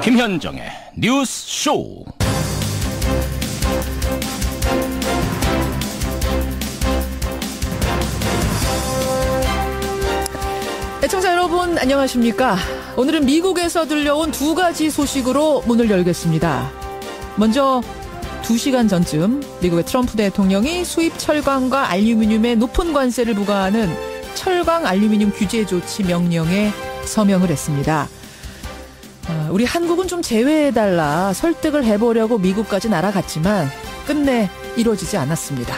김현정의 뉴스 쇼. 애청자 여러분 안녕하십니까? 오늘은 미국에서 들려온 두 가지 소식으로 문을 열겠습니다. 먼저 2시간 전쯤 미국의 트럼프 대통령이 수입 철강과 알루미늄에 높은 관세를 부과하는 철강 알루미늄 규제 조치 명령에 서명을 했습니다. 우리 한국은 좀 제외해달라 설득을 해보려고 미국까지 날아갔지만 끝내 이루어지지 않았습니다.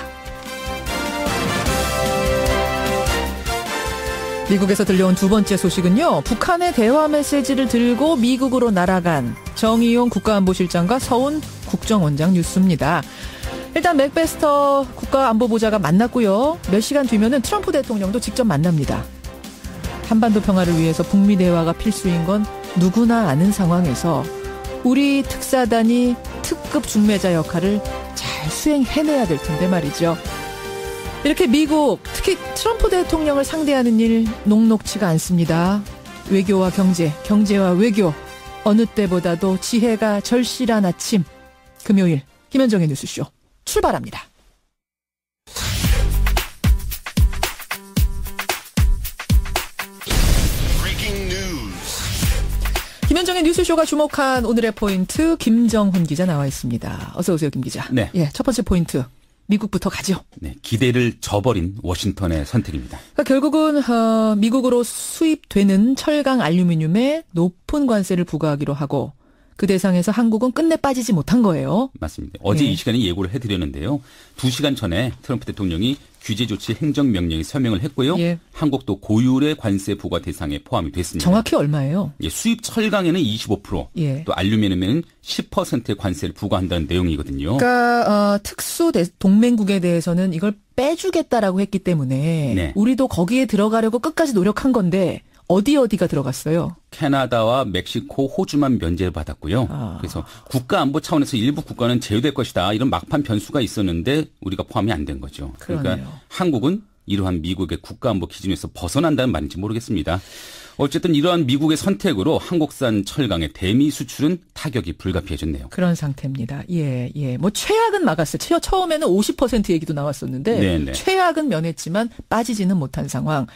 미국에서 들려온 두 번째 소식은요. 북한의 대화 메시지를 들고 미국으로 날아간 정의용 국가안보실장과 서훈 국정원장 뉴스입니다. 일단 맥베스터 국가안보보좌가 만났고요. 몇 시간 뒤면은 트럼프 대통령도 직접 만납니다. 한반도 평화를 위해서 북미 대화가 필수인 건 누구나 아는 상황에서 우리 특사단이 특급 중매자 역할을 잘 수행해내야 될 텐데 말이죠. 이렇게 미국, 특히 트럼프 대통령을 상대하는 일 녹록치가 않습니다. 외교와 경제, 경제와 외교, 어느 때보다도 지혜가 절실한 아침. 금요일 김현정의 뉴스쇼 출발합니다. 김현정의 뉴스쇼가 주목한 오늘의 포인트 김정훈 기자 나와 있습니다. 어서 오세요, 김 기자. 네. 예, 첫 번째 포인트. 미국부터 가죠. 네, 기대를 저버린 워싱턴의 선택입니다. 그러니까 결국은 미국으로 수입되는 철강 알루미늄에 높은 관세를 부과하기로 하고 그 대상에서 한국은 끝내 빠지지 못한 거예요. 맞습니다. 어제 이 시간에 예고를 해드렸는데요. 2시간 전에 트럼프 대통령이 규제 조치 행정명령에 서명을 했고요. 예. 한국도 고율의 관세 부과 대상에 포함이 됐습니다. 정확히 얼마예요? 예, 수입 철강에는 25%, 예. 또 알루미늄에는 10%의 관세를 부과한다는 내용이거든요. 그러니까 특수 동맹국에 대해서는 이걸 빼주겠다라고 했기 때문에 네. 우리도 거기에 들어가려고 끝까지 노력한 건데 어디가 들어갔어요? 캐나다와 멕시코, 호주만 면제를 받았고요. 그래서 국가안보 차원에서 일부 국가는 제외될 것이다. 이런 막판 변수가 있었는데 우리가 포함이 안 된 거죠. 그러네요. 그러니까 한국은 이러한 미국의 국가안보 기준에서 벗어난다는 말인지 모르겠습니다. 어쨌든 이러한 미국의 선택으로 한국산 철강의 대미 수출은 타격이 불가피해졌네요. 그런 상태입니다. 예. 뭐 최악은 막았어요. 처음에는 50% 얘기도 나왔었는데 네네. 최악은 면했지만 빠지지는 못한 상황.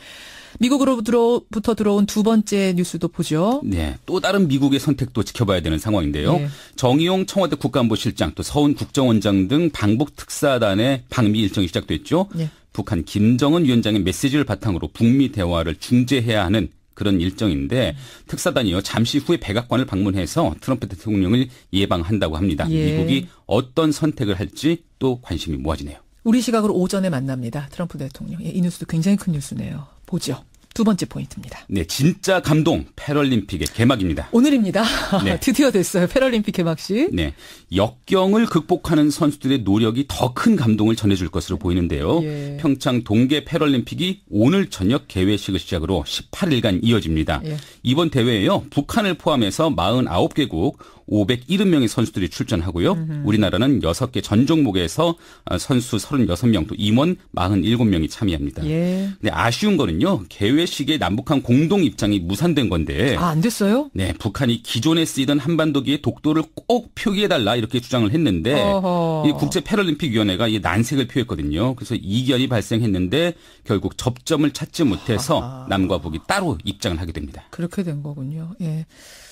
미국으로부터 들어온 두 번째 뉴스도 보죠. 네, 또 다른 미국의 선택도 지켜봐야 되는 상황인데요. 네. 정의용 청와대 국가안보실장 또 서훈 국정원장 등 방북 특사단의 방미 일정이 시작됐죠. 네. 북한 김정은 위원장의 메시지를 바탕으로 북미 대화를 중재해야 하는 그런 일정인데 특사단이요 잠시 후에 백악관을 방문해서 트럼프 대통령을 예방한다고 합니다. 예. 미국이 어떤 선택을 할지 또 관심이 모아지네요. 우리 시각으로 오전에 만납니다. 트럼프 대통령. 이 뉴스도 굉장히 큰 뉴스네요. 보죠. 두 번째 포인트입니다. 네, 진짜 감동 패럴림픽의 개막입니다. 오늘입니다. 네. 드디어 됐어요. 패럴림픽 개막식. 네, 역경을 극복하는 선수들의 노력이 더 큰 감동을 전해줄 것으로 보이는데요. 예. 평창 동계 패럴림픽이 오늘 저녁 개회식을 시작으로 18일간 이어집니다. 예. 이번 대회에요. 북한을 포함해서 49개국 570명의 선수들이 출전하고요. 우리나라는 6개 전 종목에서 선수 36명 또 임원 47명이 참여합니다. 예. 근데 아쉬운 거는요. 개회식에 남북한 공동 입장이 무산된 건데 안 됐어요? 네, 북한이 기존에 쓰이던 한반도기의 독도를 꼭 표기해달라 이렇게 주장을 했는데 어허. 이 국제 패럴림픽 위원회가 이 난색을 표했거든요. 그래서 이견이 발생했는데 결국 접점을 찾지 못해서 남과 북이 따로 입장을 하게 됩니다. 그렇게 된 거군요. 예.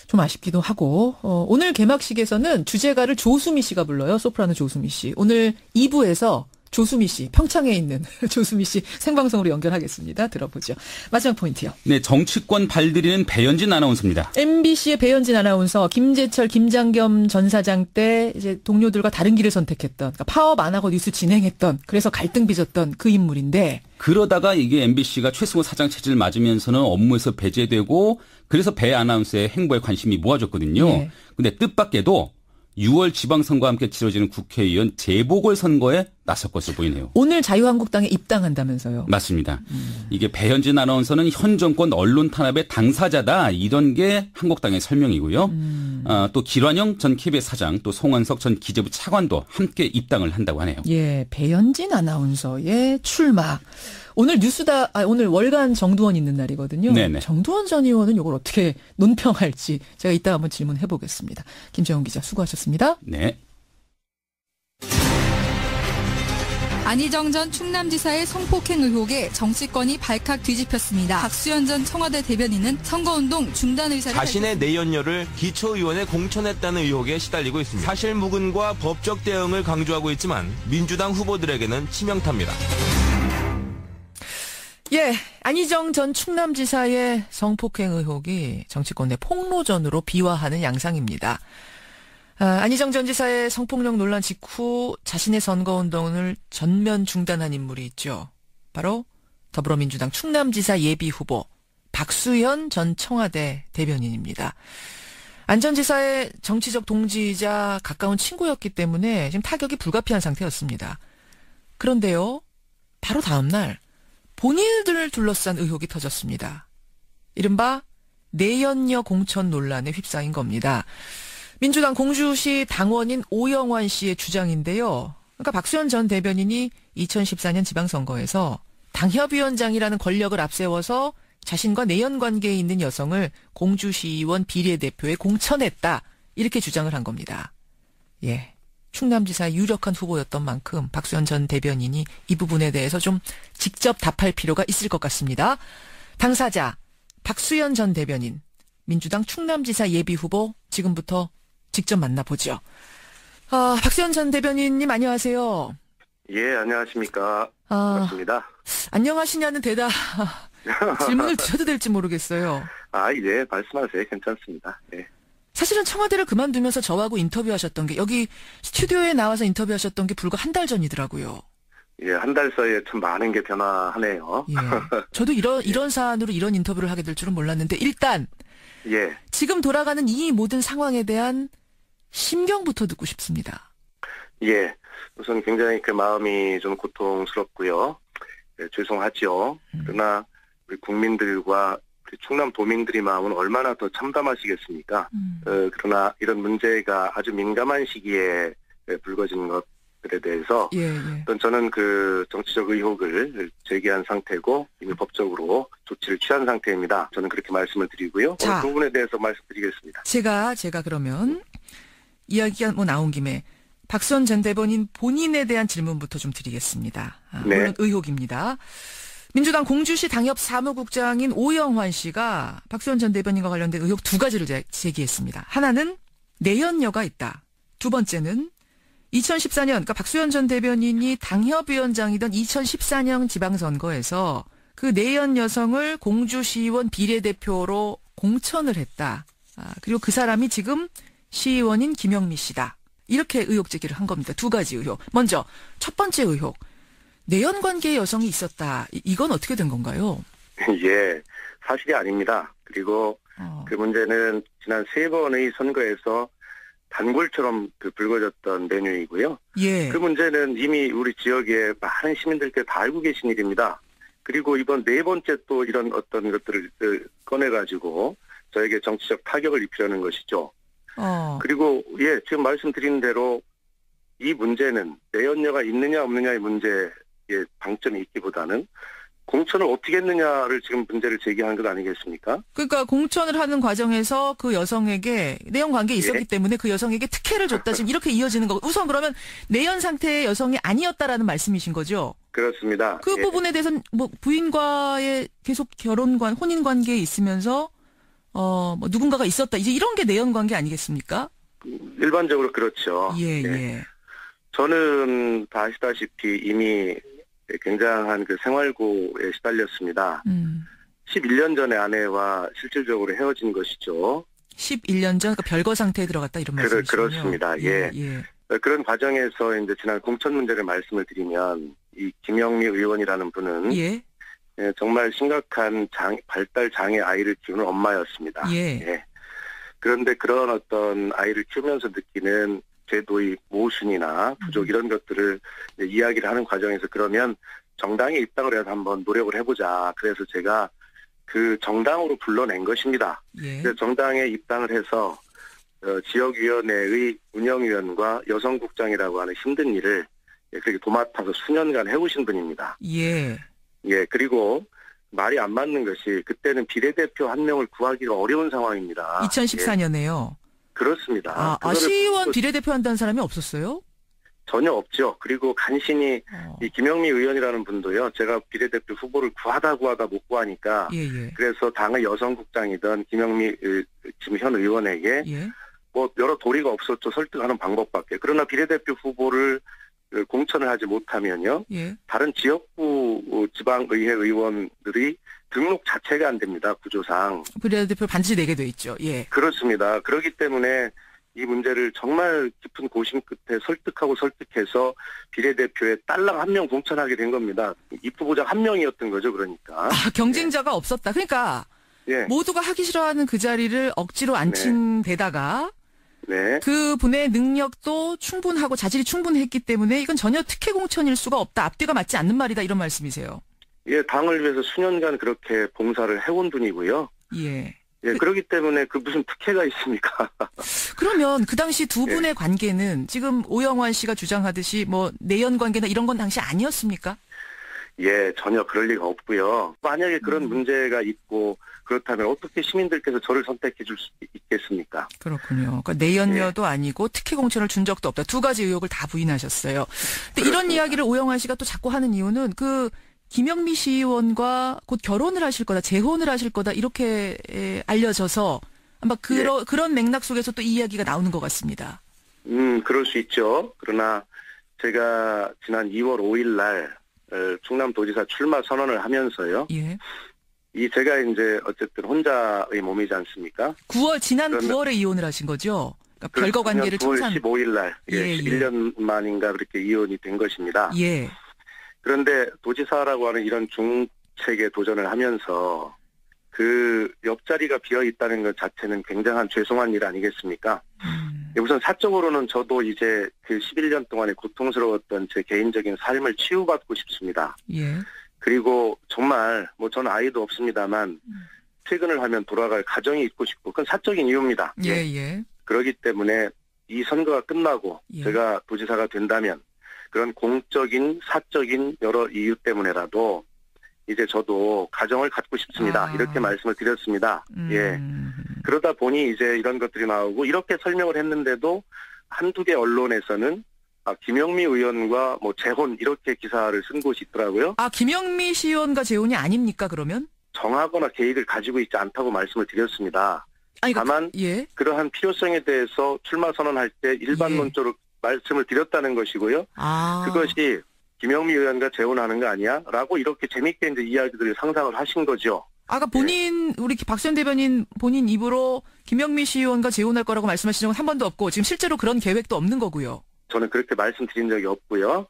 좀 아쉽기도 하고 오늘 개막식에서는 주제가를 조수미 씨가 불러요. 소프라노 조수미 씨. 오늘 2부에서 조수미 씨, 평창에 있는 조수미 씨 생방송으로 연결하겠습니다. 들어보죠. 마지막 포인트요. 네, 정치권 발들이는 배현진 아나운서입니다. MBC의 배현진 아나운서, 김재철, 김장겸 전 사장 때 이제 동료들과 다른 길을 선택했던, 그러니까 파업 안 하고 뉴스 진행했던, 그래서 갈등 빚었던 그 인물인데. 그러다가 이게 MBC가 최승호 사장 체제를 맞으면서는 업무에서 배제되고 그래서 배 아나운서의 행보에 관심이 모아졌거든요. 네. 근데 뜻밖에도 6월 지방선거와 함께 치러지는 국회의원 재보궐선거에 나설 것으로 보이네요. 오늘 자유한국당에 입당한다면서요. 맞습니다. 이게 배현진 아나운서는 현 정권 언론 탄압의 당사자다. 이런 게 한국당의 설명이고요. 또 길환영 전 KBS 사장 또 송원석 전 기재부 차관도 함께 입당을 한다고 하네요. 예, 배현진 아나운서의 출마. 오늘 오늘 월간 정두원 있는 날이거든요. 네네. 정두원 전 의원은 이걸 어떻게 논평할지 제가 이따 한번 질문해 보겠습니다. 김재훈 기자 수고하셨습니다. 네. 안희정 전 충남지사의 성폭행 의혹에 정치권이 발칵 뒤집혔습니다. 박수현 전 청와대 대변인은 선거운동 중단 의사를 자신의 내연녀를 기초의원에 공천했다는 의혹에 시달리고 있습니다. 사실무근과 법적 대응을 강조하고 있지만 민주당 후보들에게는 치명타입니다. 예, 안희정 전 충남지사의 성폭행 의혹이 정치권 내 폭로전으로 비화하는 양상입니다. 안희정 전 지사의 성폭력 논란 직후 자신의 선거운동을 전면 중단한 인물이 있죠. 바로 더불어민주당 충남지사 예비후보 박수현 전 청와대 대변인입니다. 안 전 지사의 정치적 동지이자 가까운 친구였기 때문에 지금 타격이 불가피한 상태였습니다. 그런데요, 바로 다음 날 본인을 둘러싼 의혹이 터졌습니다. 이른바 내연녀 공천 논란에 휩싸인 겁니다. 민주당 공주시 당원인 오영환 씨의 주장인데요. 그러니까 박수현 전 대변인이 2014년 지방선거에서 당협위원장이라는 권력을 앞세워서 자신과 내연 관계에 있는 여성을 공주시의원 비례대표에 공천했다. 이렇게 주장을 한 겁니다. 예, 충남지사의 유력한 후보였던 만큼 박수현 전 대변인이 이 부분에 대해서 좀 직접 답할 필요가 있을 것 같습니다. 당사자 박수현 전 대변인, 민주당 충남지사 예비후보 지금부터 직접 만나보죠. 박수현 전 대변인님 안녕하세요. 예, 안녕하십니까. 반갑습니다. 안녕하시냐는 대답 질문을 드려도 될지 모르겠어요. 예, 말씀하세요. 괜찮습니다. 예. 사실은 청와대를 그만두면서 저하고 인터뷰하셨던 게 여기 스튜디오에 나와서 인터뷰하셨던 게 불과 한 달 전이더라고요. 예, 한 달 사이에 참 많은 게 변화하네요. 예. 저도 이런 사안으로 이런 인터뷰를 하게 될 줄은 몰랐는데 일단 예. 지금 돌아가는 이 모든 상황에 대한 심경부터 듣고 싶습니다. 예. 우선 굉장히 그 마음이 좀 고통스럽고요. 예, 죄송하죠. 그러나 우리 국민들과 우리 충남 도민들의 마음은 얼마나 더 참담하시겠습니까? 그러나 이런 문제가 아주 민감한 시기에 불거진 것들에 대해서 저는 그 정치적 의혹을 제기한 상태고 이미 법적으로 조치를 취한 상태입니다. 저는 그렇게 말씀을 드리고요. 자, 그 부분에 대해서 말씀드리겠습니다. 제가 그러면 이야기가 나온 김에 박수현 전 대변인 본인에 대한 질문부터 좀 드리겠습니다. 물론 의혹입니다. 민주당 공주시 당협 사무국장인 오영환 씨가 박수현 전 대변인과 관련된 의혹 두 가지를 제기했습니다. 하나는 내연녀가 있다. 두 번째는 2014년, 그러니까 박수현 전 대변인이 당협위원장이던 2014년 지방선거에서 그 내연 여성을 공주시의원 비례대표로 공천을 했다. 그리고 그 사람이 지금 시의원인 김영미 씨다. 이렇게 의혹 제기를 한 겁니다. 두 가지 의혹. 먼저 첫 번째 의혹. 내연 관계의 여성이 있었다. 이건 어떻게 된 건가요? 예, 사실이 아닙니다. 그리고 그 문제는 지난 3번의 선거에서 단골처럼 불거졌던 메뉴이고요. 예. 그 문제는 이미 우리 지역의 많은 시민들께 다 알고 계신 일입니다. 그리고 이번 4번째 또 이런 어떤 것들을 꺼내가지고 저에게 정치적 타격을 입히려는 것이죠. 그리고 지금 말씀드린 대로 이 문제는 내연녀가 있느냐 없느냐의 문제에 방점이 있기보다는 공천을 어떻게 했느냐를 지금 문제를 제기하는 것 아니겠습니까? 그러니까 공천을 하는 과정에서 그 여성에게 내연 관계에 있었기 때문에 그 여성에게 특혜를 줬다. 지금 이렇게 이어지는 거. 우선 그러면 내연 상태의 여성이 아니었다라는 말씀이신 거죠? 그렇습니다. 그 부분에 대해서는 뭐 부인과의 계속 혼인 관계에 있으면서 뭐 누군가가 있었다. 이제 이런 게 내연 관계 아니겠습니까? 일반적으로 그렇죠. 예. 저는 다 아시다시피 이미 굉장한 그 생활고에 시달렸습니다. 11년 전에 아내와 실질적으로 헤어진 것이죠. 11년 전, 그러니까 별거 상태에 들어갔다 이런 말씀이시군요. 그렇습니다. 예. 그런 과정에서 이제 지난 공천 문제를 말씀을 드리면 이 김영미 의원이라는 분은 정말 심각한 발달 장애 아이를 키우는 엄마였습니다. 그런데 그런 어떤 아이를 키우면서 느끼는 제도의 모순이나 부족 이런 것들을 이야기를 하는 과정에서 그러면 정당에 입당을 해서 한번 노력을 해보자. 그래서 제가 그 정당으로 불러낸 것입니다. 그래서 정당에 입당을 해서 지역위원회의 운영위원과 여성국장이라고 하는 힘든 일을 그렇게 도맡아서 수년간 해오신 분입니다. 예, 그리고 말이 안 맞는 것이 그때는 비례대표 한 명을 구하기가 어려운 상황입니다. 2014년에요. 예, 그렇습니다. 시의원 비례대표 한다는 사람이 없었어요? 전혀 없죠. 그리고 간신히 이 김영미 의원이라는 분도요. 제가 비례대표 후보를 구하다 못 구하니까 그래서 당의 여성국장이던 김영미 지금 현 의원에게 뭐 여러 도리가 없었죠. 설득하는 방법밖에. 그러나 비례대표 후보를 공천을 하지 못하면요. 다른 지역구 지방의회 의원들이 등록 자체가 안 됩니다. 구조상. 비례대표 반드시 내게 돼 있죠. 예. 그렇습니다. 그렇기 때문에 이 문제를 정말 깊은 고심 끝에 설득해서 비례대표에 딸랑 한 명 공천하게 된 겁니다. 입후보자 한 명이었던 거죠. 그러니까. 경쟁자가 없었다. 그러니까 모두가 하기 싫어하는 그 자리를 억지로 앉힌 데다가 그 분의 능력도 충분하고 자질이 충분했기 때문에 이건 전혀 특혜 공천일 수가 없다. 앞뒤가 맞지 않는 말이다. 이런 말씀이세요. 예, 당을 위해서 수년간 그렇게 봉사를 해온 분이고요. 예, 그렇기 때문에 그 무슨 특혜가 있습니까? 그러면 그 당시 두 분의 관계는 지금 오영환 씨가 주장하듯이 뭐 내연 관계나 이런 건 당시 아니었습니까? 예, 전혀 그럴 리가 없고요. 만약에 그런 문제가 있고 그렇다면 어떻게 시민들께서 저를 선택해 줄 수 있겠습니까? 그렇군요. 그러니까 내연녀도 아니고 특혜 공천을 준 적도 없다. 두 가지 의혹을 다 부인하셨어요. 근데 이런 이야기를 오영환 씨가 또 자꾸 하는 이유는 그 김영미 시의원과 곧 결혼을 하실 거다, 재혼을 하실 거다 이렇게 알려져서 아마 그런 맥락 속에서 또 이 이야기가 나오는 것 같습니다. 그럴 수 있죠. 그러나 제가 지난 2월 5일 날 충남도지사 출마 선언을 하면서요. 제가 이제 어쨌든 혼자의 몸이지 않습니까? 지난 9월에 이혼을 하신 거죠? 그러니까 별거 관계를 9월 15일 날 11년 만인가 그렇게 이혼이 된 것입니다. 그런데 도지사라고 하는 이런 중책에 도전을 하면서 그 옆자리가 비어 있다는 것 자체는 굉장한 죄송한 일 아니겠습니까? 우선 사적으로는 저도 이제 그 11년 동안에 고통스러웠던 제 개인적인 삶을 치유받고 싶습니다. 그리고 정말 뭐 저는 아이도 없습니다만 퇴근을 하면 돌아갈 가정이 있고 싶고 그건 사적인 이유입니다. 그렇기 때문에 이 선거가 끝나고 제가 도지사가 된다면 그런 공적인 사적인 여러 이유 때문에라도 이제 저도 가정을 갖고 싶습니다. 이렇게 말씀을 드렸습니다. 그러다 보니 이제 이런 것들이 나오고 이렇게 설명을 했는데도 한두 개 언론에서는 김영미 의원과 뭐 재혼 이렇게 기사를 쓴 곳이 있더라고요. 김영미 시의원과 재혼이 아닙니까 그러면? 정하거나 계획을 가지고 있지 않다고 말씀을 드렸습니다. 다만 그러한 필요성에 대해서 출마 선언할 때 일반론적으로 말씀을 드렸다는 것이고요. 그것이 김영미 의원과 재혼하는 거 아니야? 라고 이렇게 재밌게 이제 이야기들을 상상을 하신 거죠. 아까 우리 박수현 대변인 본인 입으로 김영미 시의원과 재혼할 거라고 말씀하신 적은 한 번도 없고 지금 실제로 그런 계획도 없는 거고요. 저는 그렇게 말씀드린 적이 없고요.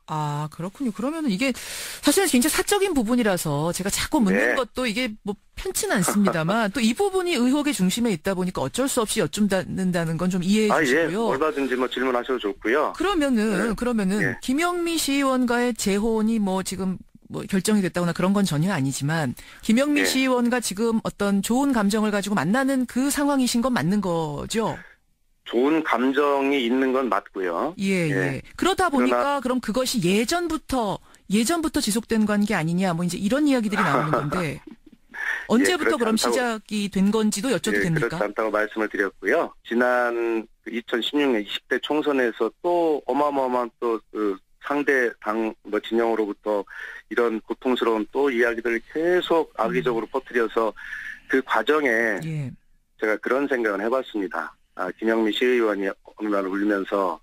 그렇군요. 그러면은 이게 사실은 굉장히 사적인 부분이라서 제가 자꾸 묻는 것도 이게 뭐 편치는 않습니다만 또 이 부분이 의혹의 중심에 있다 보니까 어쩔 수 없이 여쭙는다는 건 좀 이해해 주시고요. 얼마든지 뭐 질문하셔도 좋고요. 그러면은 김영미 시의원과의 재혼이 뭐 지금 뭐 결정이 됐다거나 그런 건 전혀 아니지만 김영미 시의원과 지금 어떤 좋은 감정을 가지고 만나는 그 상황이신 건 맞는 거죠? 좋은 감정이 있는 건 맞고요. 그러다 보니까 그럼 그것이 예전부터 지속된 관계 아니냐 뭐 이제 이런 이야기들이 나오는 건데 언제부터 그럼 시작이 된 건지도 여쭤도 됩니까? 그렇지 않다고 말씀을 드렸고요. 지난 2016년 20대 총선에서 또 어마어마한 또 그 상대 당 진영으로부터 이런 고통스러운 또 이야기들을 계속 악의적으로 퍼뜨려서 그 과정에 제가 그런 생각을 해봤습니다. 김영미 시의원이 어느 날 울면서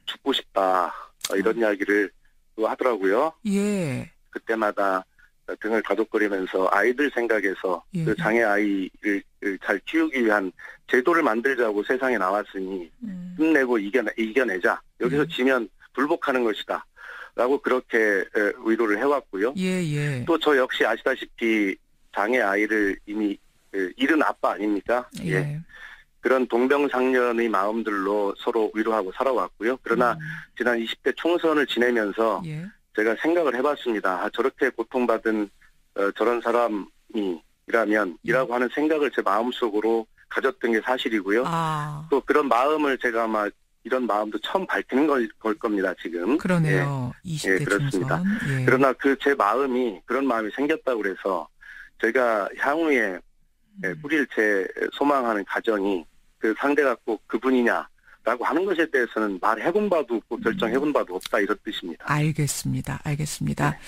죽고 싶다 이런 이야기를 또 하더라고요. 그때마다 등을 가독거리면서 아이들 생각해서 그 장애 아이를 잘 키우기 위한 제도를 만들자고 세상에 나왔으니 힘내고 이겨내자. 여기서 지면 불복하는 것이다. 라고 그렇게 위로를 해왔고요. 또 저 역시 아시다시피 장애 아이를 이미 잃은 아빠 아닙니까? 그런 동병상련의 마음들로 서로 위로하고 살아왔고요. 그러나 지난 20대 총선을 지내면서 제가 생각을 해봤습니다. 저렇게 고통받은 저런 사람이라면 이라고 하는 생각을 제 마음속으로 가졌던 게 사실이고요. 또 그런 마음을 제가 아마 이런 마음도 처음 밝히는 걸 겁니다, 지금. 그러네요. 20대 그렇습니다. 중선. 그러나 제 마음이, 그런 마음이 생겼다고 그래서 제가 향후에 꾸릴 제 소망하는 가정이 그 상대가 꼭 그분이냐라고 하는 것에 대해서는 말해본 바도 없고 결정해본 바도 없다, 이런 뜻입니다. 알겠습니다. 네.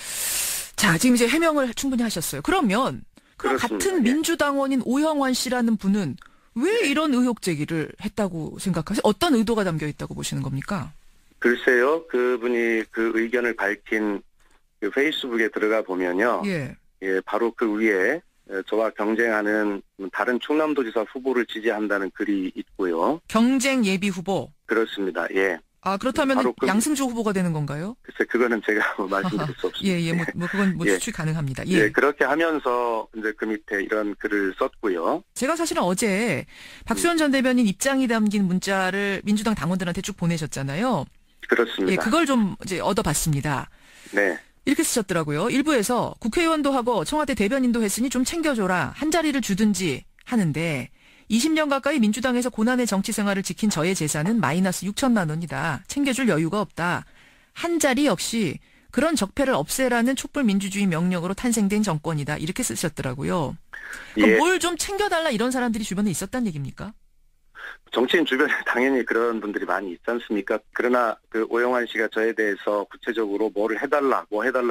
자, 지금 이제 해명을 충분히 하셨어요. 그러면 같은 민주당원인 오영환 씨라는 분은 왜 이런 의혹 제기를 했다고 생각하세요? 어떤 의도가 담겨 있다고 보시는 겁니까? 글쎄요. 그분이 그 의견을 밝힌 그 페이스북에 들어가 보면요. 바로 그 위에 저와 경쟁하는 다른 충남도지사 후보를 지지한다는 글이 있고요. 경쟁 예비 후보? 그렇습니다. 그렇다면 양승조 후보가 되는 건가요? 글쎄, 그거는 제가 말씀드릴 수 없습니다. 그건 추측 가능합니다. 그렇게 하면서 이제 그 밑에 이런 글을 썼고요. 제가 사실은 어제 박수현 전 대변인 입장이 담긴 문자를 민주당 당원들한테 쭉 보내셨잖아요. 그렇습니다. 그걸 좀 이제 얻어봤습니다. 네. 이렇게 쓰셨더라고요. 일부에서 국회의원도 하고 청와대 대변인도 했으니 좀 챙겨줘라. 한 자리를 주든지 하는데 20년 가까이 민주당에서 고난의 정치 생활을 지킨 저의 재산은 마이너스 6천만 원이다. 챙겨줄 여유가 없다. 한 자리 역시 그런 적폐를 없애라는 촛불 민주주의 명령으로 탄생된 정권이다. 이렇게 쓰셨더라고요. 뭘 좀 챙겨달라 이런 사람들이 주변에 있었단 얘기입니까? 정치인 주변에 당연히 그런 분들이 많이 있지 않습니까? 그러나 그 오영환 씨가 저에 대해서 구체적으로 뭐 해달라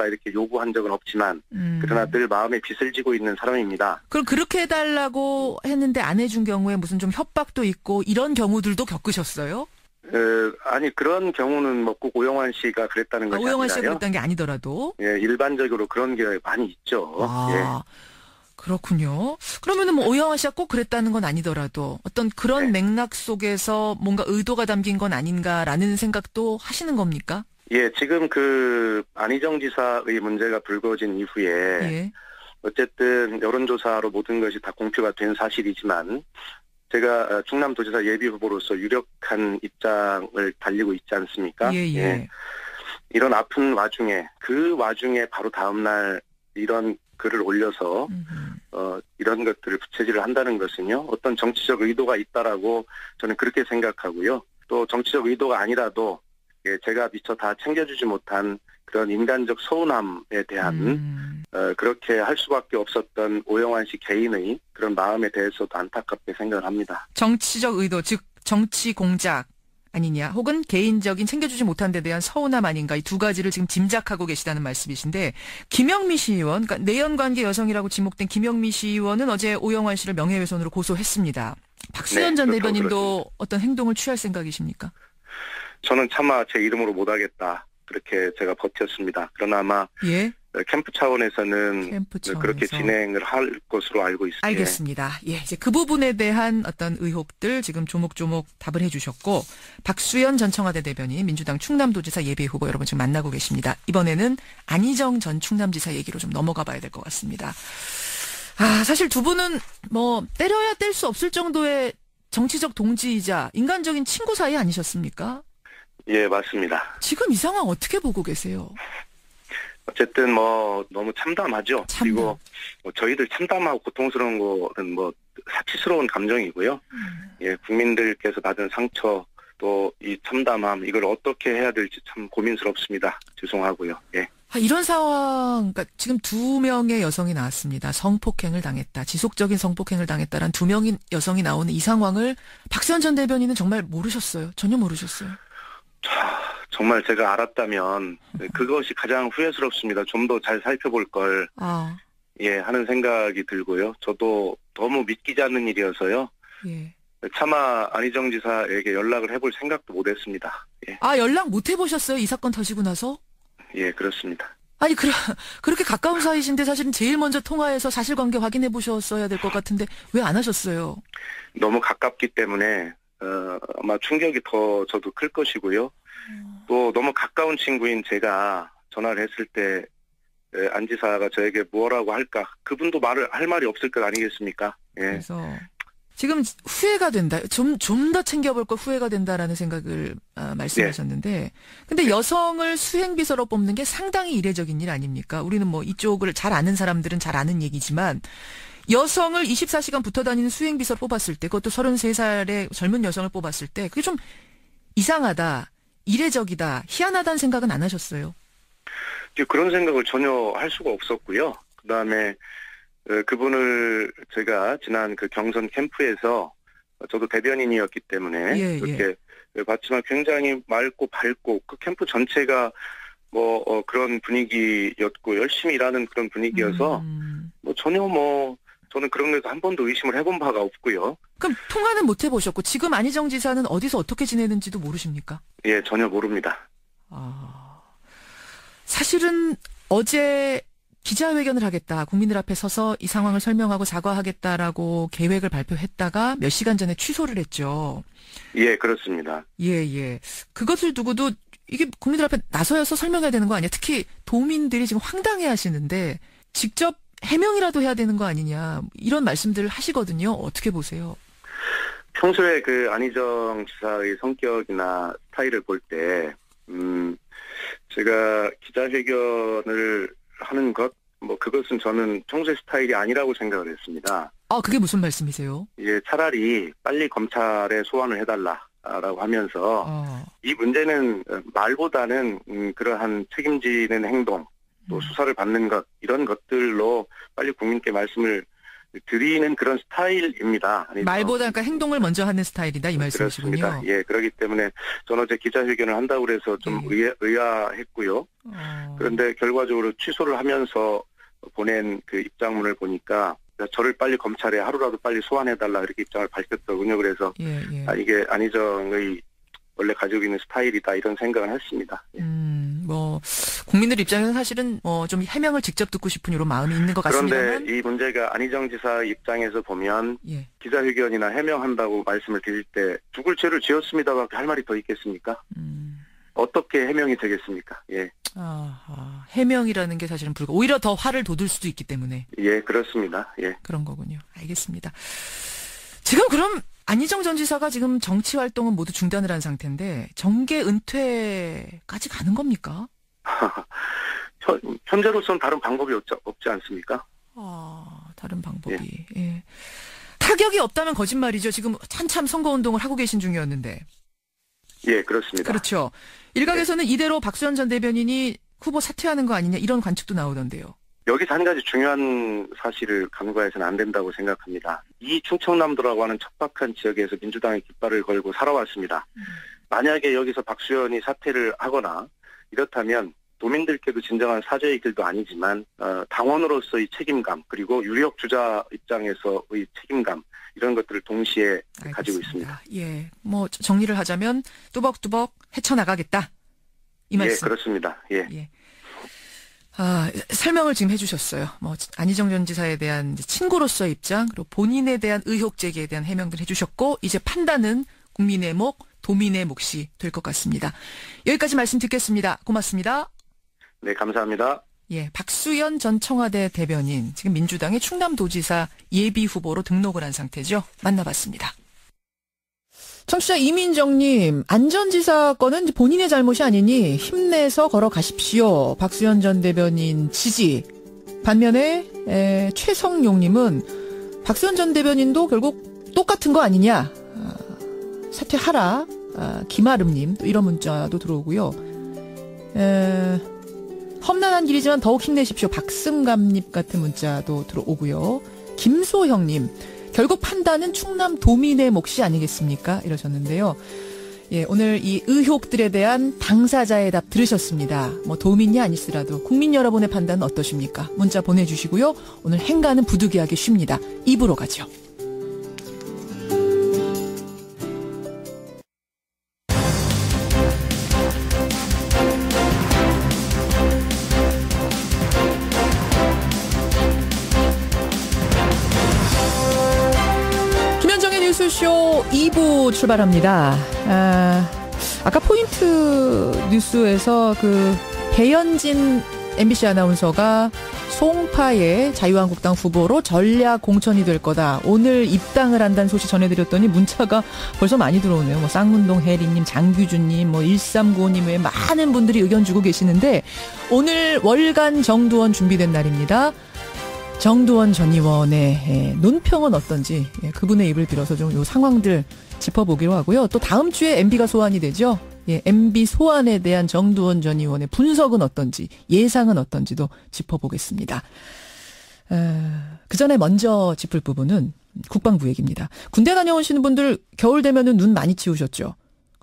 이렇게 요구한 적은 없지만 그러나 늘 마음에 빚을 지고 있는 사람입니다. 그럼 그렇게 해달라고 했는데 안 해준 경우에 무슨 좀 협박도 있고 이런 경우들도 겪으셨어요? 아니, 그런 경우는 뭐 꼭 오영환 씨가 그랬다는 것이 아니라요. 오영환 씨가 그랬다는 게 아니더라도? 일반적으로 그런 게 많이 있죠. 그렇군요. 그러면은 뭐 오영환 씨가 꼭 그랬다는 건 아니더라도 어떤 그런 맥락 속에서 뭔가 의도가 담긴 건 아닌가라는 생각도 하시는 겁니까? 지금 그 안희정 지사의 문제가 불거진 이후에 어쨌든 여론조사로 모든 것이 다 공표가 된 사실이지만 제가 충남도지사 예비후보로서 유력한 입장을 달리고 있지 않습니까? 이런 아픈 와중에 바로 다음날 이런 글을 올려서 이런 것들을 부채질을 한다는 것은요, 어떤 정치적 의도가 있다라고 저는 그렇게 생각하고요. 또 정치적 의도가 아니라도 제가 미처 다 챙겨주지 못한 그런 인간적 서운함에 대한 그렇게 할 수밖에 없었던 오영환 씨 개인의 그런 마음에 대해서도 안타깝게 생각을 합니다. 정치적 의도, 즉 정치 공작 아니냐, 혹은 개인적인 챙겨주지 못한 데 대한 서운함 아닌가, 이 두 가지를 지금 짐작하고 계시다는 말씀이신데, 김영미 시의원, 그러니까 내연관계 여성이라고 지목된 김영미 시의원은 어제 오영환 씨를 명예훼손으로 고소했습니다. 박수현 전 대변인도 그렇습니다. 어떤 행동을 취할 생각이십니까? 저는 차마 제 이름으로 못하겠다, 그렇게 제가 버텼습니다. 그러나 아마 캠프 차원에서는 그렇게 진행을 할 것으로 알고 있습니다. 알겠습니다. 이제 그 부분에 대한 어떤 의혹들 지금 조목조목 답을 해주셨고, 박수현 전 청와대 대변인, 민주당 충남도지사 예비후보 여러분 지금 만나고 계십니다. 이번에는 안희정 전 충남지사 얘기로 좀 넘어가 봐야 될 것 같습니다. 사실 두 분은 뭐 때려야 뗄 수 없을 정도의 정치적 동지이자 인간적인 친구 사이 아니셨습니까? 맞습니다. 지금 이 상황 어떻게 보고 계세요? 어쨌든 뭐 너무 참담하죠. 그리고 뭐 저희들 참담하고 고통스러운 거는 뭐 사치스러운 감정이고요. 국민들께서 받은 상처, 또 이 참담함, 이걸 어떻게 해야 될지 참 고민스럽습니다. 죄송하고요. 이런 상황, 그러니까 지금 2명의 여성이 나왔습니다. 성폭행을 당했다, 지속적인 성폭행을 당했다라는 2명의 여성이 나오는 이 상황을 박수현 전 대변인은 정말 모르셨어요? 전혀 모르셨어요? 정말 제가 알았다면 그것이 가장 후회스럽습니다. 좀 더 잘 살펴볼 걸 하는 생각이 들고요. 저도 너무 믿기지 않는 일이어서요. 차마 안희정 지사에게 연락을 해볼 생각도 못했습니다. 연락 못 해보셨어요? 이 사건 터지고 나서? 그렇습니다. 아니 그렇게 가까운 사이신데 사실은 제일 먼저 통화해서 사실관계 확인해 보셨어야 될 것 같은데 왜 안 하셨어요? 너무 가깝기 때문에 아마 충격이 더 저도 클 것이고요. 또 너무 가까운 친구인 제가 전화를 했을 때 안 지사가 저에게 뭐라고 할까, 그분도 할 말이 없을 것 아니겠습니까? 그래서 지금 후회가 된다, 좀 더 챙겨볼 걸 후회가 된다라는 생각을 말씀하셨는데, 근데 여성을 수행비서로 뽑는 게 상당히 이례적인 일 아닙니까? 우리는 뭐 이쪽을 잘 아는 사람들은 잘 아는 얘기지만 여성을 24시간 붙어 다니는 수행비서로 뽑았을 때, 그것도 33살의 젊은 여성을 뽑았을 때 그게 좀 이상하다, 이례적이다, 희한하다는 생각은 안 하셨어요? 그런 생각을 전혀 할 수가 없었고요. 그다음에 그분을 제가 지난 그 경선 캠프에서 저도 대변인이었기 때문에 그렇게 봤지만 굉장히 맑고 밝고 그 캠프 전체가 그런 분위기였고 열심히 일하는 그런 분위기여서 전혀 저는 그런 데서 한 번도 의심을 해본 바가 없고요. 그럼 통화는 못 해보셨고 지금 안희정 지사는 어디서 어떻게 지내는지도 모르십니까? 예, 전혀 모릅니다. 사실은 어제 기자회견을 하겠다, 국민들 앞에 서서 이 상황을 설명하고 사과하겠다라고 계획을 발표했다가 몇 시간 전에 취소를 했죠. 예, 그렇습니다. 예. 그것을 두고도 이게 국민들 앞에 나서서 설명해야 되는 거 아니야? 특히 도민들이 지금 황당해 하시는데 직접 해명이라도 해야 되는 거 아니냐, 이런 말씀들을 하시거든요. 어떻게 보세요? 평소에 그 안희정 지사의 성격이나 스타일을 볼 때, 제가 기자회견을 하는 것, 그것은 저는 평소의 스타일이 아니라고 생각을 했습니다. 그게 무슨 말씀이세요? 예, 차라리 빨리 검찰에 소환을 해달라라고 하면서, 이 문제는 말보다는 그러한 책임지는 행동, 또 수사를 받는 것, 이런 것들로 빨리 국민께 말씀을 드리는 그런 스타일입니다. 말보다 그러니까 행동을 먼저 하는 스타일이다, 이 말씀이시군요. 그렇습니다. 예, 그렇기 때문에 저는 어제 기자회견을 한다고 그래서 좀 의아했고요. 그런데 결과적으로 취소를 하면서 보낸 그 입장문을 보니까 저를 빨리 검찰에 하루라도 빨리 소환해달라, 이렇게 입장을 밝혔더군요. 그래서 이게 안희정의 원래 가지고 있는 스타일이다, 이런 생각을 했습니다. 국민들 입장에서는 사실은 좀 해명을 직접 듣고 싶은 이런 마음이 있는 것 같습니다. 그런데 이 문제가 안희정 지사 입장에서 보면 기자회견이나 해명한다고 말씀을 드릴 때 죽을 죄를 지었습니다밖에 할 말이 더 있겠습니까? 어떻게 해명이 되겠습니까? 예. 해명이라는 게 사실은 오히려 더 화를 돋을 수도 있기 때문에. 예, 그렇습니다. 예. 그런 거군요. 알겠습니다. 지금 그럼 안희정 전 지사가 지금 정치 활동은 모두 중단을 한 상태인데 정계 은퇴까지 가는 겁니까? 현재로서는 다른 방법이 없지 않습니까? 다른 방법이. 예. 타격이 없다면 거짓말이죠. 지금 한참 선거운동을 하고 계신 중이었는데. 예, 그렇습니다. 그렇죠. 일각에서는 이대로 박수현 전 대변인이 후보 사퇴하는 거 아니냐, 이런 관측도 나오던데요. 여기서 한 가지 중요한 사실을 간과해서는 안 된다고 생각합니다. 이 충청남도라고 하는 척박한 지역에서 민주당의 깃발을 걸고 살아왔습니다. 만약에 여기서 박수현이 사퇴를 하거나 이렇다면 도민들께도 진정한 사죄의 길도 아니지만 당원으로서의 책임감, 그리고 유력 주자 입장에서의 책임감, 이런 것들을 동시에 가지고 있습니다. 예, 정리를 하자면 뚜벅뚜벅 헤쳐나가겠다, 이 말씀. 예, 그렇습니다. 예. 설명을 지금 해주셨어요. 안희정 전 지사에 대한 친구로서의 입장, 그리고 본인에 대한 의혹 제기에 대한 해명들 해주셨고, 이제 판단은 국민의 목, 도민의 몫이 될 것 같습니다. 여기까지 말씀 듣겠습니다. 고맙습니다. 네, 감사합니다. 예, 박수현 전 청와대 대변인, 지금 민주당의 충남도지사 예비 후보로 등록을 한 상태죠. 만나봤습니다. 청취자 이민정님, 안 전 지사 건은 본인의 잘못이 아니니 힘내서 걸어가십시오. 박수현 전 대변인 지지. 반면에 최성용님은 박수현 전 대변인도 결국 똑같은 거 아니냐, 사퇴하라. 김아름님, 또 이런 문자도 들어오고요. 험난한 길이지만 더욱 힘내십시오. 박승감님 같은 문자도 들어오고요. 김소형님, 결국 판단은 충남 도민의 몫이 아니겠습니까? 이러셨는데요. 예, 오늘 이 의혹들에 대한 당사자의 답 들으셨습니다. 도민이 아니시더라도 국민 여러분의 판단은 어떠십니까? 문자 보내주시고요. 오늘 행가는 부득이하게 쉽니다. 2부로 가죠. 뉴스쇼 2부 출발합니다. 아까 포인트 뉴스에서 배현진 MBC 아나운서가 송파의 자유한국당 후보로 전략 공천이 될 거다, 오늘 입당을 한다는 소식 전해드렸더니 문자가 벌써 많이 들어오네요. 쌍문동 혜리님, 장규준님, 1395님 외에 많은 분들이 의견 주고 계시는데, 오늘 월간 정두원 준비된 날입니다. 정두원 전 의원의 논평은 어떤지, 그분의 입을 빌어서 좀 요 상황들 짚어보기로 하고요. 또 다음 주에 MB가 소환이 되죠. 예, MB 소환에 대한 정두원 전 의원의 분석은 어떤지, 예상은 어떤지도 짚어보겠습니다. 그 전에 먼저 짚을 부분은 국방부 얘기입니다. 군대 다녀오시는 분들 겨울 되면은 눈 많이 치우셨죠.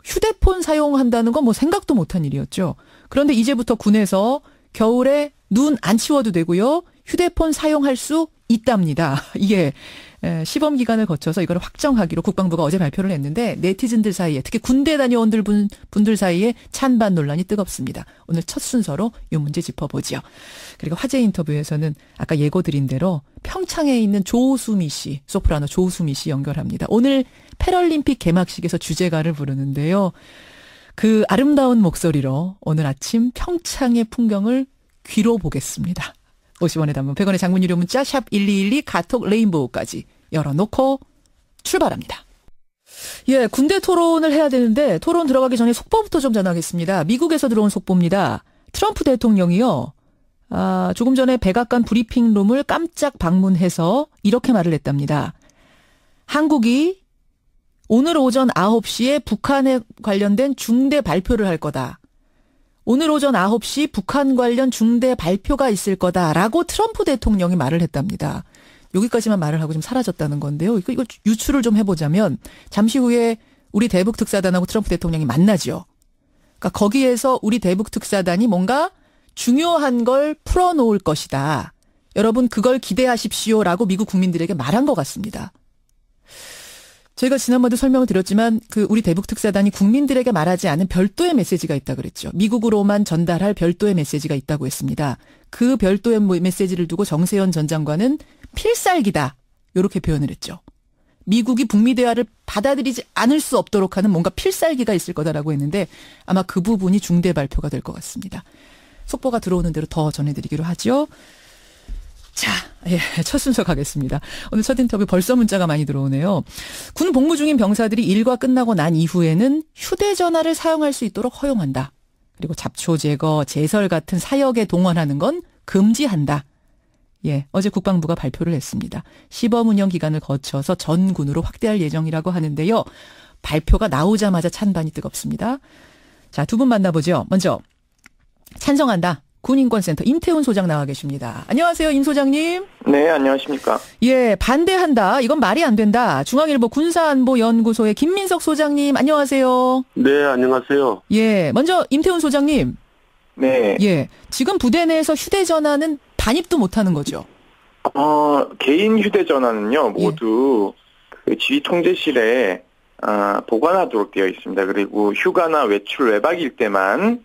휴대폰 사용한다는 건 뭐 생각도 못한 일이었죠. 그런데 이제부터 군에서 겨울에 눈 안 치워도 되고요. 휴대폰 사용할 수 있답니다. 이게 시범 기간을 거쳐서 이걸 확정하기로 국방부가 어제 발표를 했는데 네티즌들 사이에 특히 군대 다녀온 분들 사이에 찬반 논란이 뜨겁습니다. 오늘 첫 순서로 이 문제 짚어보죠. 그리고 화제 인터뷰에서는 아까 예고드린 대로 평창에 있는 조수미 씨, 소프라노 조수미 씨 연결합니다. 오늘 패럴림픽 개막식에서 주제가를 부르는데요. 그 아름다운 목소리로 오늘 아침 평창의 풍경을 귀로 보겠습니다. 50원의 단문 100원의 장문 유료 문자 샵 1212 카톡 레인보우까지 열어놓고 출발합니다. 예, 군대 토론을 해야 되는데 토론 들어가기 전에 속보부터 좀 전하겠습니다. 미국에서 들어온 속보입니다. 트럼프 대통령이요. 조금 전에 백악관 브리핑룸을 깜짝 방문해서 이렇게 말을 했답니다. 한국이 오늘 오전 9시에 북한에 관련된 중대 발표를 할 거다. 오늘 오전 9시 북한 관련 중대 발표가 있을 거다라고 트럼프 대통령이 말을 했답니다. 여기까지만 말을 하고 좀 사라졌다는 건데요. 이거 유추를 좀 해보자면 잠시 후에 우리 대북 특사단하고 트럼프 대통령이 만나죠. 그러니까 거기에서 우리 대북 특사단이 뭔가 중요한 걸 풀어놓을 것이다. 여러분 그걸 기대하십시오라고 미국 국민들에게 말한 것 같습니다. 저희가 지난번에도 설명을 드렸지만 그 우리 대북 특사단이 국민들에게 말하지 않은 별도의 메시지가 있다고 그랬죠. 미국으로만 전달할 별도의 메시지가 있다고 했습니다. 그 별도의 메시지를 두고 정세현 전 장관은 필살기다. 이렇게 표현을 했죠. 미국이 북미 대화를 받아들이지 않을 수 없도록 하는 뭔가 필살기가 있을 거다라고 했는데 아마 그 부분이 중대 발표가 될 것 같습니다. 속보가 들어오는 대로 더 전해드리기로 하죠. 자, 예, 첫 순서 가겠습니다. 오늘 첫 인터뷰 벌써 문자가 많이 들어오네요. 군 복무 중인 병사들이 일과 끝나고 난 이후에는 휴대전화를 사용할 수 있도록 허용한다. 그리고 잡초 제거, 제설 같은 사역에 동원하는 건 금지한다. 예, 어제 국방부가 발표를 했습니다. 시범 운영 기간을 거쳐서 전 군으로 확대할 예정이라고 하는데요. 발표가 나오자마자 찬반이 뜨겁습니다. 자, 두 분 만나보죠. 먼저 찬성한다. 군인권센터 임태훈 소장 나와 계십니다. 안녕하세요, 임 소장님. 네, 안녕하십니까. 예, 반대한다. 이건 말이 안 된다. 중앙일보 군사안보연구소의 김민석 소장님, 안녕하세요. 네, 안녕하세요. 예, 먼저 임태훈 소장님. 네. 예, 지금 부대 내에서 휴대전화는 반입도 못하는 거죠? 개인 휴대전화는요, 모두 그 지휘 통제실에 보관하도록 되어 있습니다. 그리고 휴가나 외출, 외박일 때만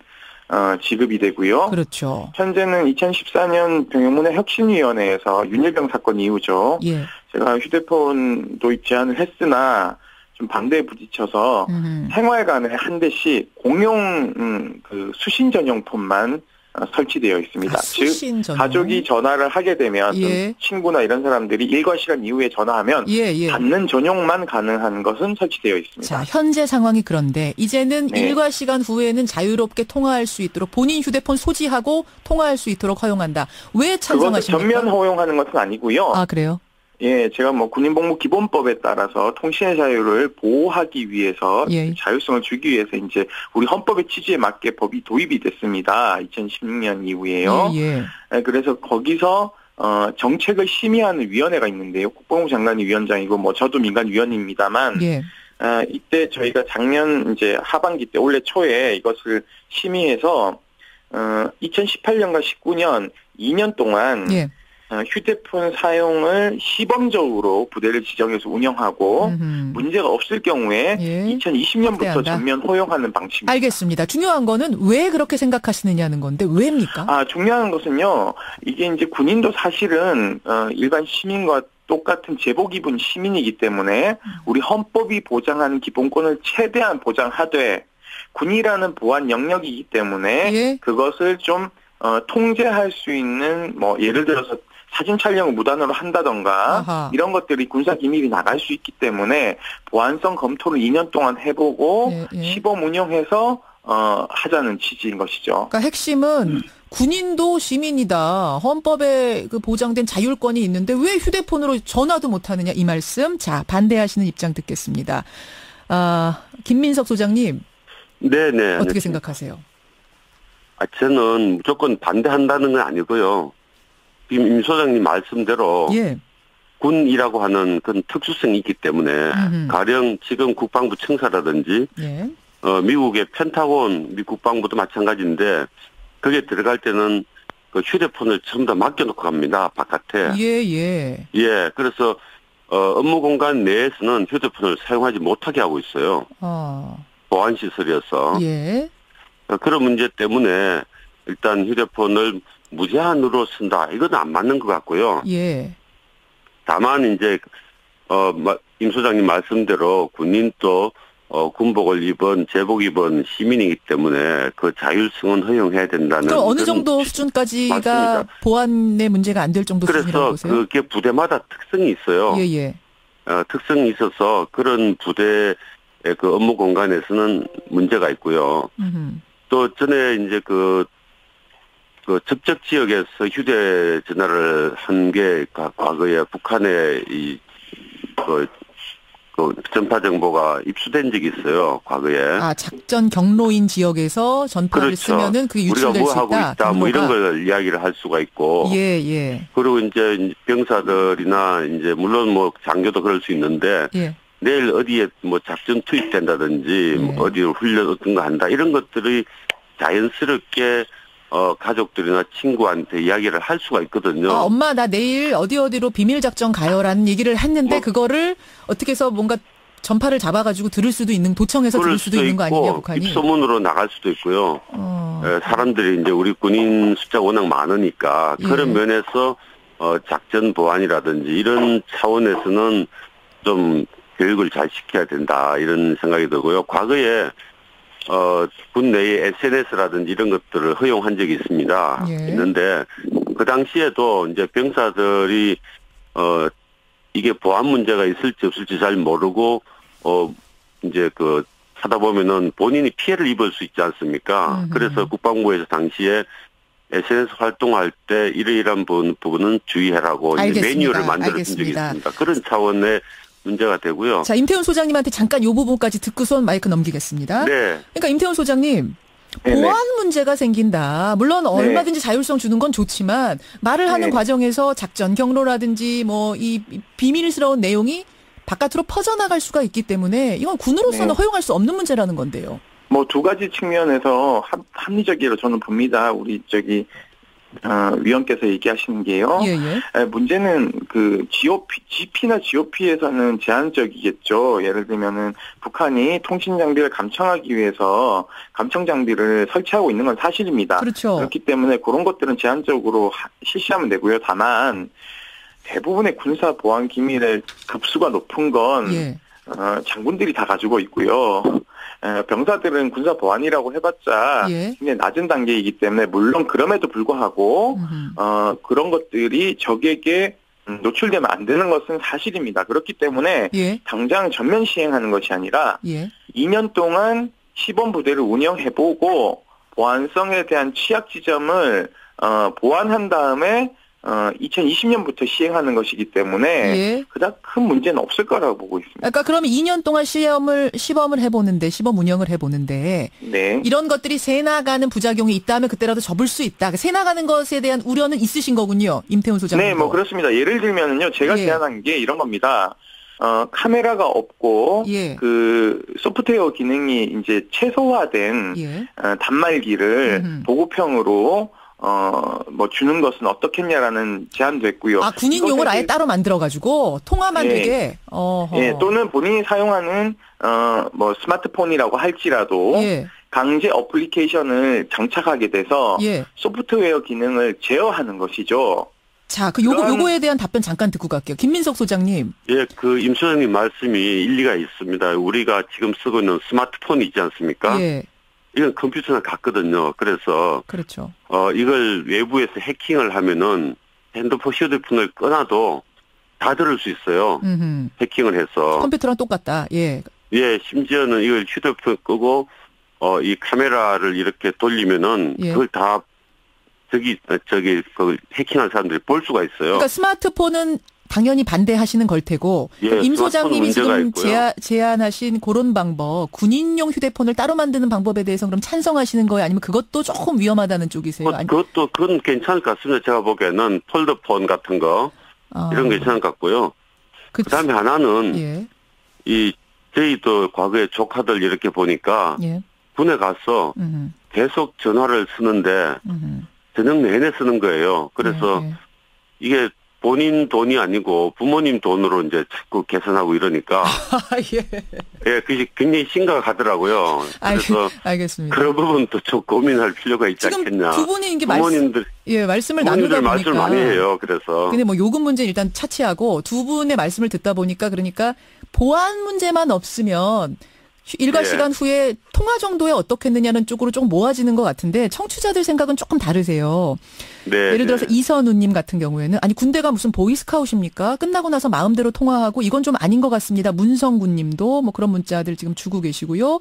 지급이 되고요. 그렇죠. 현재는 2014년 병영문의 혁신위원회에서 윤일병 사건 이후죠. 예. 제가 휴대폰 도입 제안을 했으나 좀 반대에 부딪혀서 생활관에 한 대씩 공용 그 수신 전용 폰만 설치되어 있습니다. 즉 가족이 전화를 하게 되면 예. 친구나 이런 사람들이 일과 시간 이후에 전화하면 받는 전용만 가능한 것은 설치되어 있습니다. 자, 현재 상황이 그런데 이제는 네. 일과 시간 후에는 자유롭게 통화할 수 있도록 본인 휴대폰 소지하고 통화할 수 있도록 허용한다. 왜 찬성하십니까? 그것은 전면 허용하는 것은 아니고요. 아, 그래요? 예, 제가 군인복무기본법에 따라서 통신의 자유를 보호하기 위해서 자율성을 주기 위해서 이제 우리 헌법의 취지에 맞게 법이 도입이 됐습니다. 2016년 이후에요. 그래서 거기서 정책을 심의하는 위원회가 있는데요. 국방부 장관이 위원장이고 저도 민간위원입니다만 이때 저희가 작년 이제 하반기 때 올해 초에 이것을 심의해서 2018년과 19년 2년 동안 휴대폰 사용을 시범적으로 부대를 지정해서 운영하고 문제가 없을 경우에 2020년부터 확대한다. 전면 허용하는 방침입니다. 알겠습니다. 중요한 거는 왜 그렇게 생각하시느냐는 건데 왜입니까? 중요한 것은요. 이게 이제 군인도 사실은 일반 시민과 똑같은 제복 입은 시민이기 때문에 우리 헌법이 보장하는 기본권을 최대한 보장하되 군이라는 보안 영역이기 때문에 그것을 좀 통제할 수 있는 예를 들어서 사진 촬영을 무단으로 한다던가 이런 것들이 군사 기밀이 나갈 수 있기 때문에 보안성 검토를 2년 동안 해보고 시범 운영해서 하자는 취지인 것이죠. 그러니까 핵심은 군인도 시민이다. 헌법에 그 보장된 자율권이 있는데 왜 휴대폰으로 전화도 못하느냐 이 말씀. 자, 반대하시는 입장 듣겠습니다. 김민석 소장님. 네네. 어떻게 생각하세요? 저는 무조건 반대한다는 건 아니고요. 임 소장님 말씀대로 예. 군이라고 하는 그런 특수성이 있기 때문에 가령 지금 국방부 청사라든지 예. 미국의 펜타곤 미 국방부도 마찬가지인데 거기에 들어갈 때는 그 휴대폰을 전부 다 맡겨놓고 갑니다. 바깥에. 예. 예. 그래서 업무 공간 내에서는 휴대폰을 사용하지 못하게 하고 있어요. 보안 시설이어서. 예. 그런 문제 때문에 일단 휴대폰을 무제한으로 쓴다. 이건 안 맞는 것 같고요. 예. 다만 이제 임 소장님 말씀대로 군인도 군복을 입은 제복 입은 시민이기 때문에 그 자율성은 허용해야 된다는. 그럼 어느 정도 수준까지가 맞습니다. 보안의 문제가 안 될 정도 수준이라고 보세요? 그래서 그게 부대마다 특성이 있어요. 예. 특성이 있어서 그런 부대의 그 업무 공간에서는 문제가 있고요. 또 전에 이제 그 접촉 지역에서 휴대전화를 한 게 과거에 북한의 그 전파 정보가 입수된 적이 있어요. 과거에. 작전 경로인 지역에서 전파를 그렇죠. 쓰면은 그게 유출될 수 있다. 우리가 뭐 하고 있다. 경로가. 뭐 이런 걸 이야기를 할 수가 있고. 예. 그리고 이제 병사들이나 이제 물론 뭐 장교도 그럴 수 있는데. 예. 내일 어디에 뭐 작전 투입된다든지 뭐 어디로 훈련 어떤 거 한다 이런 것들이 자연스럽게 가족들이나 친구한테 이야기를 할 수가 있거든요. 엄마 나 내일 어디로 비밀 작전 가요라는 얘기를 했는데 그거를 어떻게 해서 뭔가 전파를 잡아가지고 들을 수도 있는 도청해서 들을 수도 있는 거 아니냐 북한이. 입소문으로 나갈 수도 있고요. 사람들이 이제 우리 군인 숫자가 워낙 많으니까 그런 면에서 작전 보안이라든지 이런 차원에서는 좀 교육을 잘 시켜야 된다 이런 생각이 들고요. 과거에 군 내에 SNS라든지 이런 것들을 허용한 적이 있습니다. 있는데 그 당시에도 이제 병사들이 이게 보안 문제가 있을지 없을지 잘 모르고 이제 하다 보면은 본인이 피해를 입을 수 있지 않습니까? 그래서 국방부에서 당시에 SNS 활동할 때 이러이러한 부분은 주의해라고 이제 매뉴얼을 만들어준 적이 있습니다. 그런 차원의 문제가 되고요. 자, 임태훈 소장님한테 잠깐 이 부분까지 듣고선 마이크 넘기겠습니다. 네. 그러니까 임태훈 소장님, 보안 문제가 생긴다. 물론 얼마든지 자율성 주는 건 좋지만 말을 하는 과정에서 작전 경로라든지 뭐 이 비밀스러운 내용이 바깥으로 퍼져나갈 수가 있기 때문에 이건 군으로서는 허용할 수 없는 문제라는 건데요. 뭐 두 가지 측면에서 합리적이라고 저는 봅니다. 우리 위원께서 얘기하시는 게요. 문제는 GP나 GOP에서는 제한적이겠죠. 예를 들면은 북한이 통신 장비를 감청하기 위해서 감청 장비를 설치하고 있는 건 사실입니다. 그렇죠. 그렇기 때문에 그런 것들은 제한적으로 실시하면 되고요. 다만 대부분의 군사 보안 기밀의 급수가 높은 건 장군들이 다 가지고 있고요. 병사들은 군사 보안이라고 해봤자 굉장히 낮은 단계이기 때문에 물론 그럼에도 불구하고 그런 것들이 적에게 노출되면 안 되는 것은 사실입니다. 그렇기 때문에 당장 전면 시행하는 것이 아니라 2년 동안 시범 부대를 운영해보고 보안성에 대한 취약 지점을 보완한 다음에 2020년부터 시행하는 것이기 때문에 그닥 큰 문제는 없을 거라고 보고 있습니다. 그러니까 그러면 2년 동안 시범을 해보는데 시범 운영을 해보는데 이런 것들이 새나가는 부작용이 있다면 그때라도 접을 수 있다. 새나가는 것에 대한 우려는 있으신 거군요, 임태훈 소장님. 네, 뭐 그렇습니다. 예를 들면은요, 제가 제안한 게 이런 겁니다. 카메라가 없고 그 소프트웨어 기능이 이제 최소화된 단말기를 보급형으로 주는 것은 어떻겠냐라는 제안도 했고요. 군인용을 아예 따로 만들어가지고, 통화만 되게? 또는 본인이 사용하는, 스마트폰이라고 할지라도, 강제 어플리케이션을 장착하게 돼서, 소프트웨어 기능을 제어하는 것이죠. 자, 요거에 대한 답변 잠깐 듣고 갈게요. 김민석 소장님. 임 소장님 말씀이 일리가 있습니다. 우리가 지금 쓰고 있는 스마트폰이 있지 않습니까? 이건 컴퓨터랑 같거든요. 그래서 그렇죠. 이걸 외부에서 해킹을 하면은 휴대폰을 꺼놔도 다 들을 수 있어요. 해킹을 해서. 컴퓨터랑 똑같다. 심지어는 이걸 휴대폰 끄고 이 카메라를 이렇게 돌리면은 그걸 다 그걸 해킹한 사람들이 볼 수가 있어요. 그러니까 스마트폰은 당연히 반대하시는 걸 테고 예, 임 소장님이 지금 있고요. 제안하신 그런 방법, 군인용 휴대폰을 따로 만드는 방법에 대해서 그럼 찬성하시는 거예요? 아니면 그것도 조금 위험하다는 쪽이세요? 그건 괜찮을 것 같습니다. 제가 보기에는 폴더폰 같은 거 이런 게 괜찮을 것 같고요. 그다음에 하나는 저희도 과거에 조카들 이렇게 보니까 군에 가서 계속 전화를 쓰는데 저녁 내내 쓰는 거예요. 그래서 이게 본인 돈이 아니고 부모님 돈으로 이제 자꾸 계산하고 이러니까. 예, 그게 굉장히 심각하더라고요. 그래서 알겠습니다. 그런 부분도 좀 고민할 필요가 있지 않겠냐. 두 분이 이게 부모님들 말씀을 나누다 보니까. 말씀을 많이 해요. 그래서. 근데 뭐 요금 문제 일단 차치하고 두 분의 말씀을 듣다 보니까 그러니까 보안 문제만 없으면 일과 시간 후에 통화 정도에 어떻겠느냐는 쪽으로 좀 모아지는 것 같은데 청취자들 생각은 조금 다르세요. 예를 들어서 이선우님 같은 경우에는 아니 군대가 무슨 보이스카웃입니까? 끝나고 나서 마음대로 통화하고 이건 좀 아닌 것 같습니다. 문성군님도 뭐 그런 문자들 지금 주고 계시고요.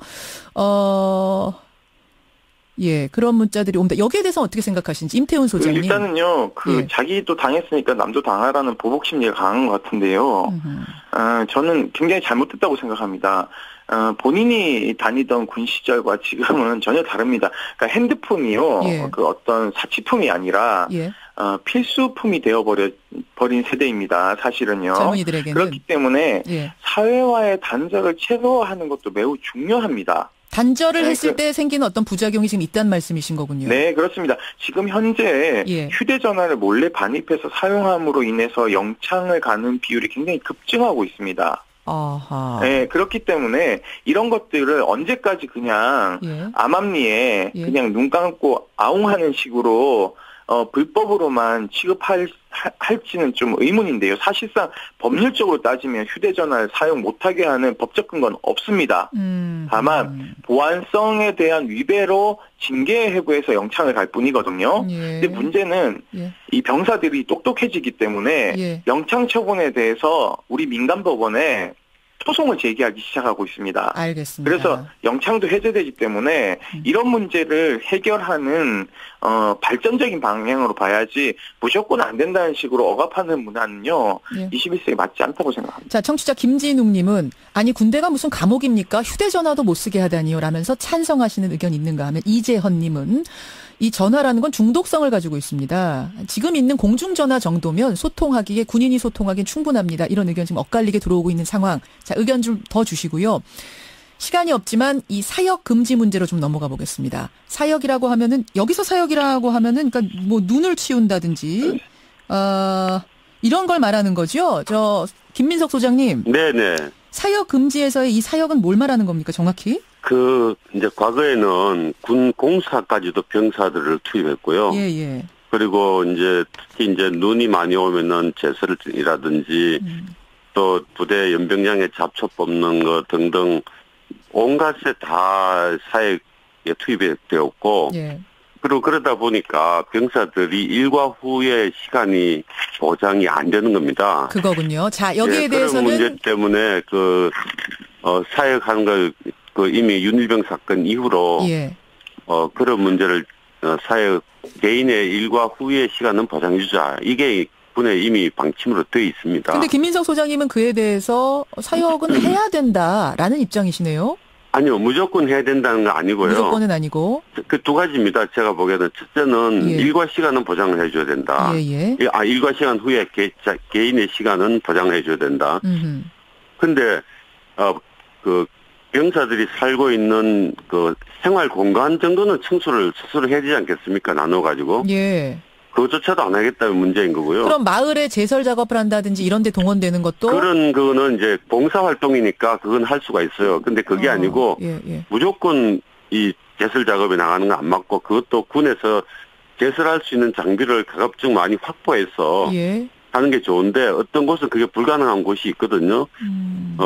그런 문자들이 옵니다. 여기에 대해서 어떻게 생각하시는지 임태훈 소장님. 일단은요, 자기도 당했으니까 남도 당하라는 보복 심리가 강한 것 같은데요. 저는 굉장히 잘못됐다고 생각합니다. 본인이 다니던 군 시절과 지금은 전혀 다릅니다. 그러니까 핸드폰이요, 그 어떤 사치품이 아니라 필수품이 되어버린 세대입니다. 사실은요. 젊은이들에게는. 그렇기 때문에 사회와의 단절을 최소화하는 것도 매우 중요합니다. 단절을 했을 때 생기는 어떤 부작용이 지금 있다는 말씀이신 거군요. 네, 그렇습니다. 지금 현재 휴대전화를 몰래 반입해서 사용함으로 인해서 영창을 가는 비율이 굉장히 급증하고 있습니다. 네, 그렇기 때문에 이런 것들을 언제까지 그냥 암암리에 그냥 눈 감고 아웅하는 식으로 불법으로만 취급할지는 좀 의문인데요. 사실상 법률적으로 따지면 휴대전화를 사용 못하게 하는 법적 근거는 없습니다. 다만 보안성에 대한 위배로 징계 해부해서 영창을 갈 뿐이거든요. 근데 문제는 이 병사들이 똑똑해지기 때문에 영창 처분에 대해서 우리 민간법원에 소송을 제기하기 시작하고 있습니다. 알겠습니다. 그래서 영창도 해제되기 때문에 이런 문제를 해결하는 발전적인 방향으로 봐야지 무조건 안 된다는 식으로 억압하는 문화는요. 21세기에 맞지 않다고 생각합니다. 자, 청취자 김진웅님은 아니 군대가 무슨 감옥입니까? 휴대전화도 못 쓰게 하다니요 라면서 찬성하시는 의견 있는가 하면 이재헌님은 이 전화라는 건 중독성을 가지고 있습니다. 지금 있는 공중전화 정도면 소통하기에 군인이 소통하기엔 충분합니다. 이런 의견 지금 엇갈리게 들어오고 있는 상황. 자, 의견 좀 더 주시고요. 시간이 없지만 이 사역 금지 문제로 좀 넘어가 보겠습니다. 사역이라고 하면은 여기서 사역이라고 하면은 그러니까 뭐 눈을 치운다든지 이런 걸 말하는 거죠. 저 김민석 소장님. 네네. 사역 금지에서의 이 사역은 뭘 말하는 겁니까? 정확히? 이제 과거에는 군 공사까지도 병사들을 투입했고요. 그리고 특히 눈이 많이 오면은 제설이라든지 또 부대 연병장에 잡초 뽑는 거 등등 온갖에 다 사역에 투입이 되었고, 그리고 그러다 보니까 병사들이 일과 후의 시간이 보장이 안 되는 겁니다. 그거군요. 자, 여기에 대해서는 그런 문제 때문에 사역하는 걸 이미 윤일병 사건 이후로 그런 문제를 사역 개인의 일과 후의 시간은 보장해주자. 이게 군에 이미 방침으로 되어 있습니다. 그런데 김민석 소장님은 그에 대해서 사역은 해야 된다라는 입장이시네요. 아니요, 무조건 해야 된다는 건 아니고요. 무조건은 아니고. 그 두 가지입니다. 제가 보기에는 첫째는 일과 시간은 보장을 해줘야 된다. 일과 시간 후에 개인의 시간은 보장을 해줘야 된다. 근데 병사들이 살고 있는 생활 공간 정도는 청소를 스스로 해야 되지 않겠습니까? 나눠가지고. 그것조차도 안 하겠다는 문제인 거고요. 그럼 마을에 제설 작업을 한다든지 이런 데 동원되는 것도? 그거는 이제 봉사활동이니까 그건 할 수가 있어요. 근데 그게 아니고 무조건 이 제설 작업에 나가는 건 안 맞고 그것도 군에서 제설할 수 있는 장비를 가급적 많이 확보해서 하는 게 좋은데 어떤 곳은 그게 불가능한 곳이 있거든요.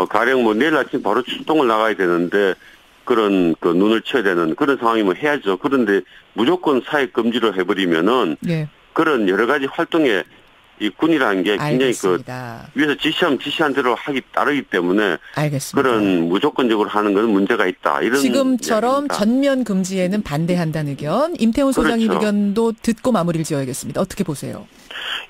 가령 내일 아침 바로 출동을 나가야 되는데 그런 눈을 쳐야 되는 그런 상황이면 해야죠. 그런데 무조건 사역 금지로 해버리면은 그런 여러 가지 활동에 이 군이라는 게 굉장히 위에서 지시한 대로 따르기 때문에 그런 무조건적으로 하는 건 문제가 있다. 이런 지금처럼 이야기입니다. 전면 금지에는 반대한다는 의견. 임태훈 소장님 의견도 듣고 마무리를 지어야겠습니다. 어떻게 보세요?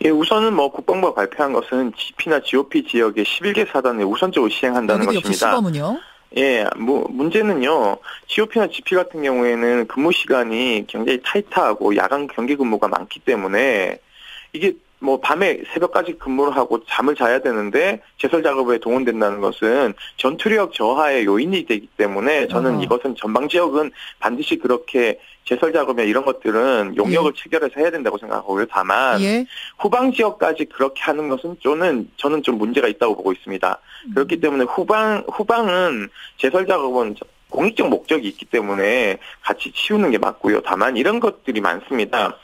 예, 우선은 뭐 국방부가 발표한 것은 GP나 GOP 지역의 11개 사단을 우선적으로 시행한다는 것입니다. 시범은요? 예, 문제는요, GOP나 GP 같은 경우에는 근무 시간이 굉장히 타이트하고 야간 경기 근무가 많기 때문에 이게 뭐 밤에 새벽까지 근무를 하고 잠을 자야 되는데 제설 작업에 동원된다는 것은 전투력 저하의 요인이 되기 때문에 저는 이것은 전방 지역은 반드시 그렇게 제설 작업이나 이런 것들은 용역을 체결해서 해야 된다고 생각하고요. 다만 후방 지역까지 그렇게 하는 것은 저는 좀 문제가 있다고 보고 있습니다. 그렇기 때문에 후방은 제설 작업은 공익적 목적이 있기 때문에 같이 치우는 게 맞고요. 다만 이런 것들이 많습니다.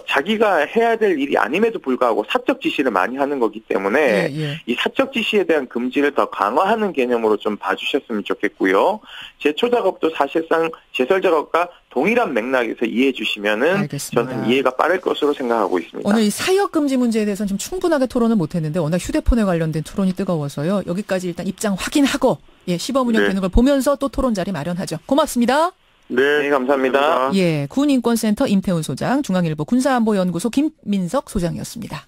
자기가 해야 될 일이 아님에도 불구하고 사적 지시를 많이 하는 거기 때문에 이 사적 지시에 대한 금지를 더 강화하는 개념으로 좀 봐주셨으면 좋겠고요. 제초 작업도 사실상 제설 작업과 동일한 맥락에서 이해해 주시면은 알겠습니다. 저는 이해가 빠를 것으로 생각하고 있습니다. 오늘 이 사역 금지 문제에 대해서는 좀 충분하게 토론을 못했는데 워낙 휴대폰에 관련된 토론이 뜨거워서요. 여기까지 일단 입장 확인하고 시범 운영되는 걸 보면서 또 토론 자리 마련하죠. 고맙습니다. 네, 감사합니다. 예, 군인권센터 임태훈 소장, 중앙일보 군사안보연구소 김민석 소장이었습니다.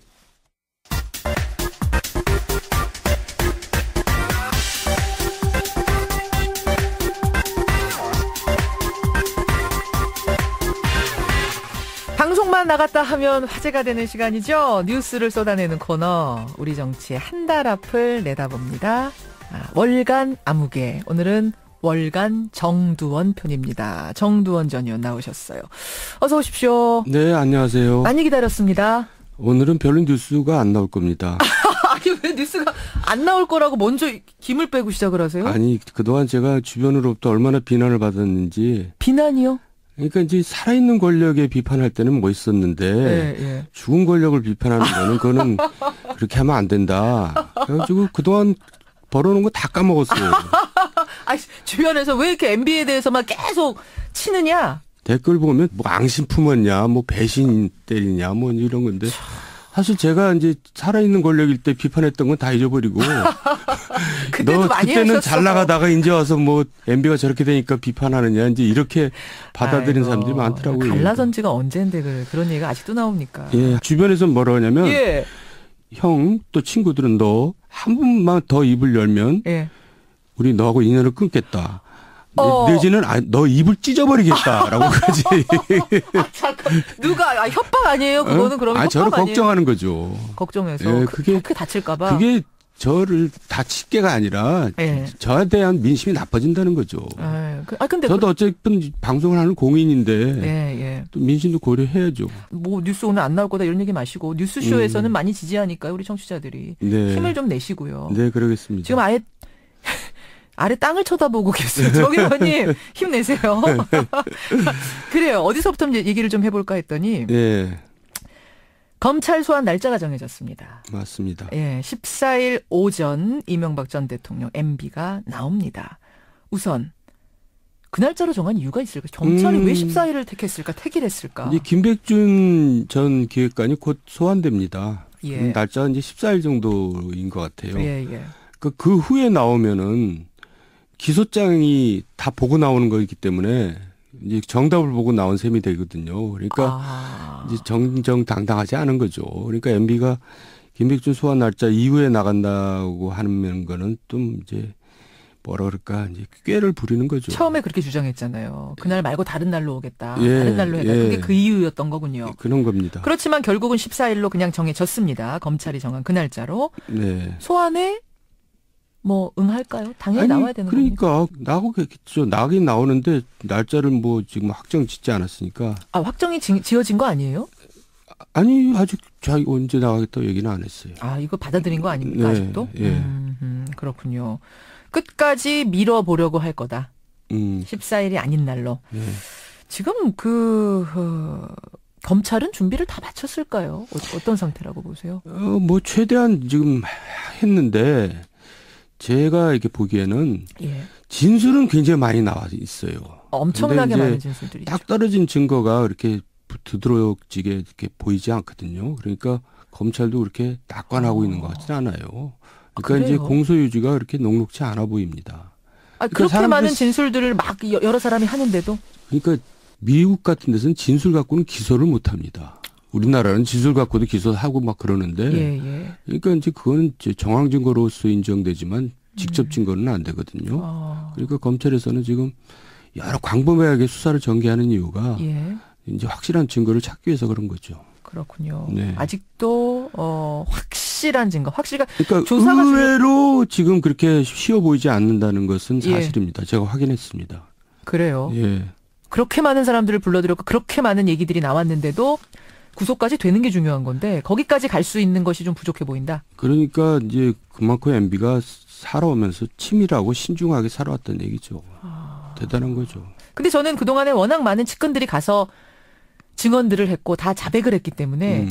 방송만 나갔다 하면 화제가 되는 시간이죠. 뉴스를 쏟아내는 코너, 우리 정치의 한 달 앞을 내다봅니다. 월간 아무개, 오늘은 월간 정두원 편입니다. 정두원 전 의원 나오셨어요. 어서 오십시오. 네, 안녕하세요. 많이 기다렸습니다. 오늘은 별로 뉴스가 안 나올 겁니다. 아니, 왜 뉴스가 안 나올 거라고 먼저 김을 빼고 시작을 하세요? 아니, 그동안 제가 주변으로부터 얼마나 비난을 받았는지. 비난이요? 그러니까 이제 살아있는 권력에 비판할 때는 멋있었는데 죽은 권력을 비판하는 거는 그거는 그렇게 하면 안 된다. 그래가지고 그동안 벌어놓은 거 다 까먹었어요. 아, 주변에서 왜 이렇게 MB에 대해서만 계속 치느냐? 댓글 보면 뭐 앙심 품었냐, 뭐 배신 때리냐, 뭐 이런 건데 사실 제가 이제 살아있는 권력일 때 비판했던 건 다 잊어버리고 그때도 많이 그때는 하셨어. 잘 나가다가 이제 와서 뭐 MB가 저렇게 되니까 비판하느냐 이제 이렇게 받아들이는 사람들이 많더라고요. 갈라선 지가 언젠데 그런 얘기가 아직도 나옵니까? 예, 주변에서 뭐라 하냐면 형 또 친구들은 너 한 번만 더 입을 열면 우리 너하고 인연을 끊겠다. 내지는 너 입을 찢어버리겠다라고 그러지. 잠깐 누가 협박 아니에요? 그거는 그러면 협박 저를 아니에요? 걱정하는 거죠. 걱정해서 그게 다칠까봐. 그게 저를 다칠 게가 아니라 저에 대한 민심이 나빠진다는 거죠. 근데 저도 어쨌든 방송을 하는 공인인데 또 민심도 고려해야죠. 뭐 뉴스 오늘 안 나올 거다 이런 얘기 마시고 뉴스쇼에서는 많이 지지하니까요. 우리 청취자들이 힘을 좀 내시고요. 네, 그러겠습니다. 지금 아래 땅을 쳐다보고 계세요. 정 의원님 힘내세요. 그래요. 어디서부터 얘기를 좀 해볼까 했더니 검찰 소환 날짜가 정해졌습니다. 맞습니다. 14일 오전 이명박 전 대통령 MB가 나옵니다. 우선 그 날짜로 정한 이유가 있을까? 경찰이 왜 14일을 택했을까? 택일했을까? 이제 김백준 전 기획관이 곧 소환됩니다. 날짜가 이제 14일 정도인 것 같아요. 그 후에 나오면은 기소장이 다 보고 나오는 거이기 때문에 이제 정답을 보고 나온 셈이 되거든요. 그러니까 이제 정정당당하지 않은 거죠. 그러니까 MB가 김백준 소환 날짜 이후에 나간다고 하는 거는 좀 이제 뭐라 그럴까 이제 꾀를 부리는 거죠. 처음에 그렇게 주장했잖아요. 그날 말고 다른 날로 오겠다. 다른 날로 해라. 그게 그 이유였던 거군요. 그런 겁니다. 그렇지만 결국은 14일로 그냥 정해졌습니다. 검찰이 정한 그 날짜로. 소환에 뭐 응할까요? 당연히 나와야 되는 겁니까? 그러니까 나오겠죠. 나긴 나오는데 날짜를 뭐 지금 확정 짓지 않았으니까. 확정이 지어진 거 아니에요? 아니 아직 자기 언제 나가겠다고 얘기는 안 했어요. 이거 받아들인 거 아닙니까? 아직도? 그렇군요. 끝까지 밀어보려고 할 거다. 14일이 아닌 날로. 지금 검찰은 준비를 다 마쳤을까요? 어떤 상태라고 보세요? 뭐 최대한 지금 했는데 제가 이렇게 보기에는 진술은 굉장히 많이 나와 있어요. 엄청나게 많은 진술들이 딱 떨어진 증거가 그렇게 두드러지게 이렇게 보이지 않거든요. 그러니까 검찰도 그렇게 낙관하고 있는 것 같지는 않아요. 그러니까 이제 공소유지가 그렇게 녹록치 않아 보입니다. 그렇게 많은 진술들을 막 여러 사람이 하는데도? 그러니까 미국 같은 데서는 진술 갖고는 기소를 못 합니다. 우리나라는 지술 갖고도 기소하고 막 그러는데 그러니까 이제 그거는 이제 정황 증거로서 인정되지만 직접 증거는 안 되거든요. 그러니까 검찰에서는 지금 여러 광범위하게 수사를 전개하는 이유가 이제 확실한 증거를 찾기 위해서 그런 거죠. 그렇군요. 네. 아직도 확실한 증거, 그러니까 조사가 의외로 지금 그렇게 쉬워 보이지 않는다는 것은 사실입니다. 제가 확인했습니다. 그래요. 그렇게 많은 사람들을 불러들였고 그렇게 많은 얘기들이 나왔는데도 구속까지 되는 게 중요한 건데 거기까지 갈 수 있는 것이 좀 부족해 보인다. 그러니까 이제 그만큼 MB가 살아오면서 치밀하고 신중하게 살아왔다는 얘기죠. 대단한 거죠. 근데 저는 그동안에 워낙 많은 측근들이 가서 증언들을 했고 다 자백을 했기 때문에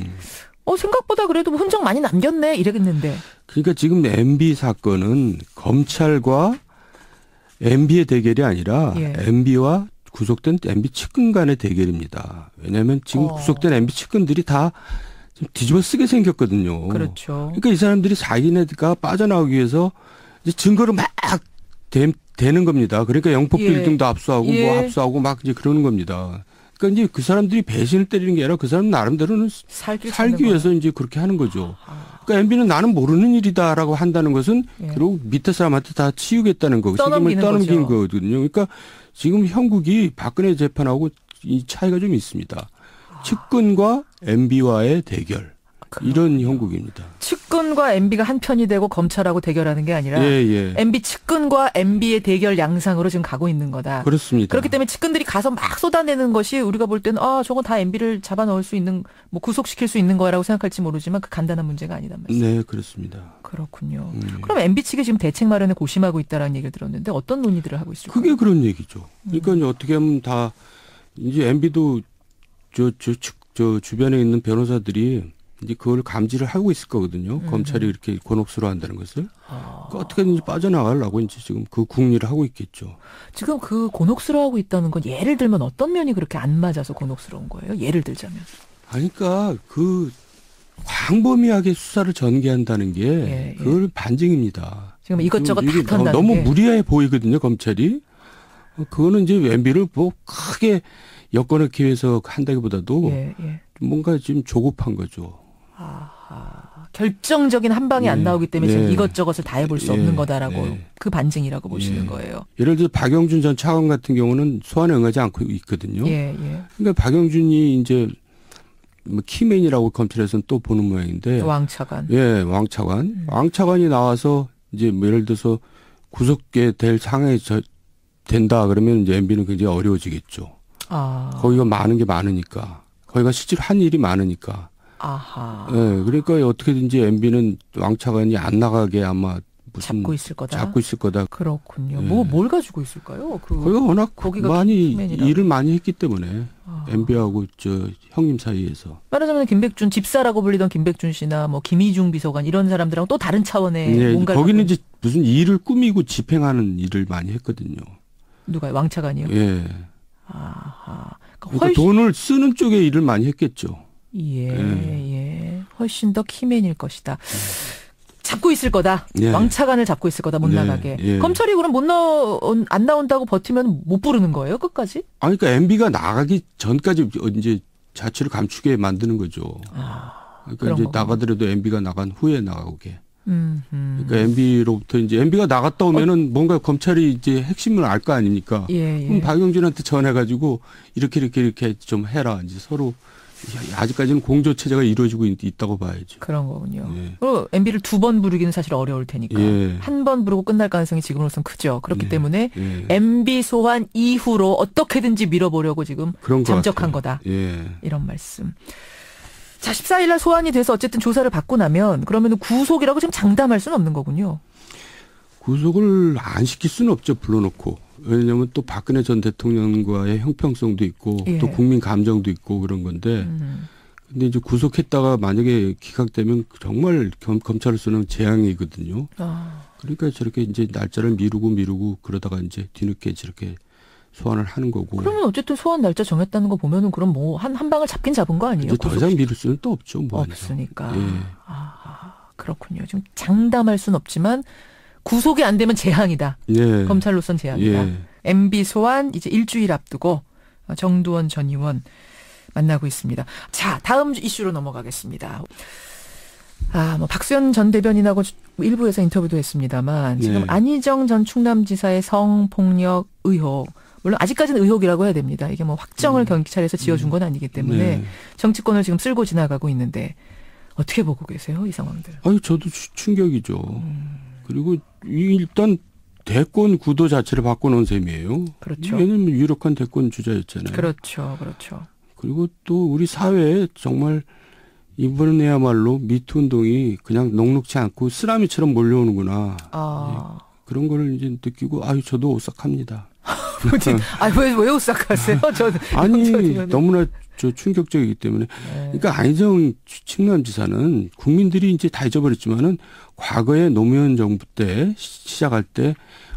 생각보다 그래도 흔적 많이 남겼네 이랬는데. 그러니까 지금 MB 사건은 검찰과 MB의 대결이 아니라 MB와 구속된 MB 측근 간의 대결입니다. 왜냐하면 지금 구속된 MB 측근들이 다 뒤집어 쓰게 생겼거든요. 그렇죠. 그러니까 이 사람들이 자기네가 빠져나오기 위해서 이제 증거를 막 대는 겁니다. 그러니까 영포 빌딩도 압수하고 뭐 압수하고 막 이제 그러는 겁니다. 그러니까 이제 그 사람들이 배신을 때리는 게 아니라 그 사람 나름대로는 살기 위해서 이제 그렇게 하는 거죠. 그러니까 MB는 나는 모르는 일이다라고 한다는 것은 그리고 밑에 사람한테 다 치우겠다는 거고 책임을 떠넘기는 거거든요. 그러니까 지금 형국이 박근혜 재판하고 이 차이가 좀 있습니다. 측근과 MB와의 대결. 이런 형국입니다. 측근과 MB가 한 편이 되고 검찰하고 대결하는 게 아니라 MB 측근과 MB의 대결 양상으로 지금 가고 있는 거다. 그렇습니다. 그렇기 때문에 측근들이 가서 막 쏟아내는 것이 우리가 볼 때는 저건 다 MB를 잡아넣을 수 있는 뭐 구속시킬 수 있는 거라고 생각할지 모르지만 그 간단한 문제가 아니단 말이죠. 네, 그렇습니다. 그렇군요. 그럼 MB 측이 지금 대책 마련에 고심하고 있다라는 얘기를 들었는데 어떤 논의들을 하고 있을까요? 그게 그런 얘기죠. 그러니까 이제 어떻게 하면 다 이제 MB도 저 주변에 있는 변호사들이 이제 그걸 감지를 하고 있을 거거든요. 검찰이 이렇게 곤혹스러워한다는 것을. 그러니까 어떻게든지 빠져나가려고 이제 지금 그 궁리를 하고 있겠죠. 지금 그 곤혹스러워하고 있다는 건 예를 들면 어떤 면이 그렇게 안 맞아서 곤혹스러운 거예요? 예를 들자면. 그러니까 그 광범위하게 수사를 전개한다는 게 그걸 반증입니다. 지금 이것저것 다 턴다는 너무 게. 무리해 보이거든요. 검찰이. 그거는 이제 MB를 뭐 크게 엮어넣기 위해서 한다기보다도 뭔가 지금 조급한 거죠. 결정적인 한 방이 안 나오기 때문에 지금 이것저것을 다 해볼 수 없는 거다라고 그 반증이라고 보시는 거예요. 예를 들어 박영준 전 차관 같은 경우는 소환에 응하지 않고 있거든요. 그러니까 박영준이 이제 뭐 키맨이라고 검찰에서는 또 보는 모양인데. 왕차관. 왕차관. 왕차관이 나와서 이제 뭐 예를 들어서 구속게 될 상황에 된다 그러면 이제 MB는 굉장히 어려워지겠죠. 거기가 많은 게 많으니까. 거기가 실제로 한 일이 많으니까. 그러니까 어떻게든지 MB는 왕차관이 안 나가게 아마 무슨 잡고 있을 거다. 그렇군요. 뭘 가지고 있을까요? 거기가 워낙 많이 일을 많이 했기 때문에 MB하고 저 형님 사이에서. 말하자면 김백준 집사라고 불리던 김백준 씨나 뭐 김희중 비서관 이런 사람들하고 또 다른 차원의 뭔가. 거기는 이제 무슨 일을 꾸미고 집행하는 일을 많이 했거든요. 누가요? 왕차관이요? 그러니까 돈을 쓰는 쪽에 일을 많이 했겠죠. 훨씬 더 키맨일 것이다. 잡고 있을 거다. 왕차관을 잡고 있을 거다. 못 나가게. 검찰이 그럼 안 나온다고 버티면 못 부르는 거예요? 끝까지? 그러니까 MB가 나가기 전까지 이제 자취를 감추게 만드는 거죠. 그러니까 이제 나가더라도 MB가 나간 후에 나가게. 그러니까 MB로부터 이제 MB가 나갔다 오면은 뭔가 검찰이 이제 핵심을 알 거 아닙니까? 그럼 박영준한테 전해가지고 이렇게 좀 해라. 이제 서로 아직까지는 공조 체제가 이루어지고 있다고 봐야죠. 그런 거군요. 그리고 MB를 2번 부르기는 사실 어려울 테니까 한 번 부르고 끝날 가능성이 지금으로선 크죠. 그렇기 때문에 MB 소환 이후로 어떻게든지 밀어보려고 지금 잠적한 거다. 이런 말씀. 자, 14일 날 소환이 돼서 어쨌든 조사를 받고 나면 그러면 구속이라고 지금 장담할 수는 없는 거군요. 구속을 안 시킬 수는 없죠. 불러놓고. 왜냐하면 또 박근혜 전 대통령과의 형평성도 있고 또 국민 감정도 있고 그런 건데 근데 이제 구속했다가 만약에 기각되면 정말 검찰로서는 재앙이거든요. 그러니까 저렇게 이제 날짜를 미루고 그러다가 이제 뒤늦게 저렇게 소환을 하는 거고. 그러면 어쨌든 소환 날짜 정했다는 거 보면은 그럼 뭐 한 방을 잡긴 잡은 거 아니에요? 이제 더 이상 미룰 수는 또 없죠. 뭐 없으니까. 그렇군요. 지금 장담할 수는 없지만 구속이 안 되면 재앙이다. 검찰로선 재앙이다. MB 소환 이제 일주일 앞두고 정두원 전 의원 만나고 있습니다. 자, 다음 이슈로 넘어가겠습니다. 박수현 전 대변인하고 일부에서 인터뷰도 했습니다만 지금 안희정 전 충남지사의 성폭력 의혹, 물론 아직까지는 의혹이라고 해야 됩니다. 이게 뭐 확정을 경찰에서 지어준 건 아니기 때문에 정치권을 지금 쓸고 지나가고 있는데 어떻게 보고 계세요, 이 상황들? 저도 충격이죠. 그리고 일단 대권 구도 자체를 바꿔놓은 셈이에요. 그렇죠. 왜냐하면 유력한 대권 주자였잖아요. 그렇죠. 그리고 또 우리 사회에 정말 이번에야말로 미투 운동이 그냥 녹록지 않고 쓰나미처럼 몰려오는구나. 그런 걸 이제 느끼고 저도 오싹합니다. 왜 오싹하세요? 너무나 충격적이기 때문에. 그러니까 안희정 충남지사는 국민들이 이제 다 잊어버렸지만은 과거에 노무현 정부 때 시작할 때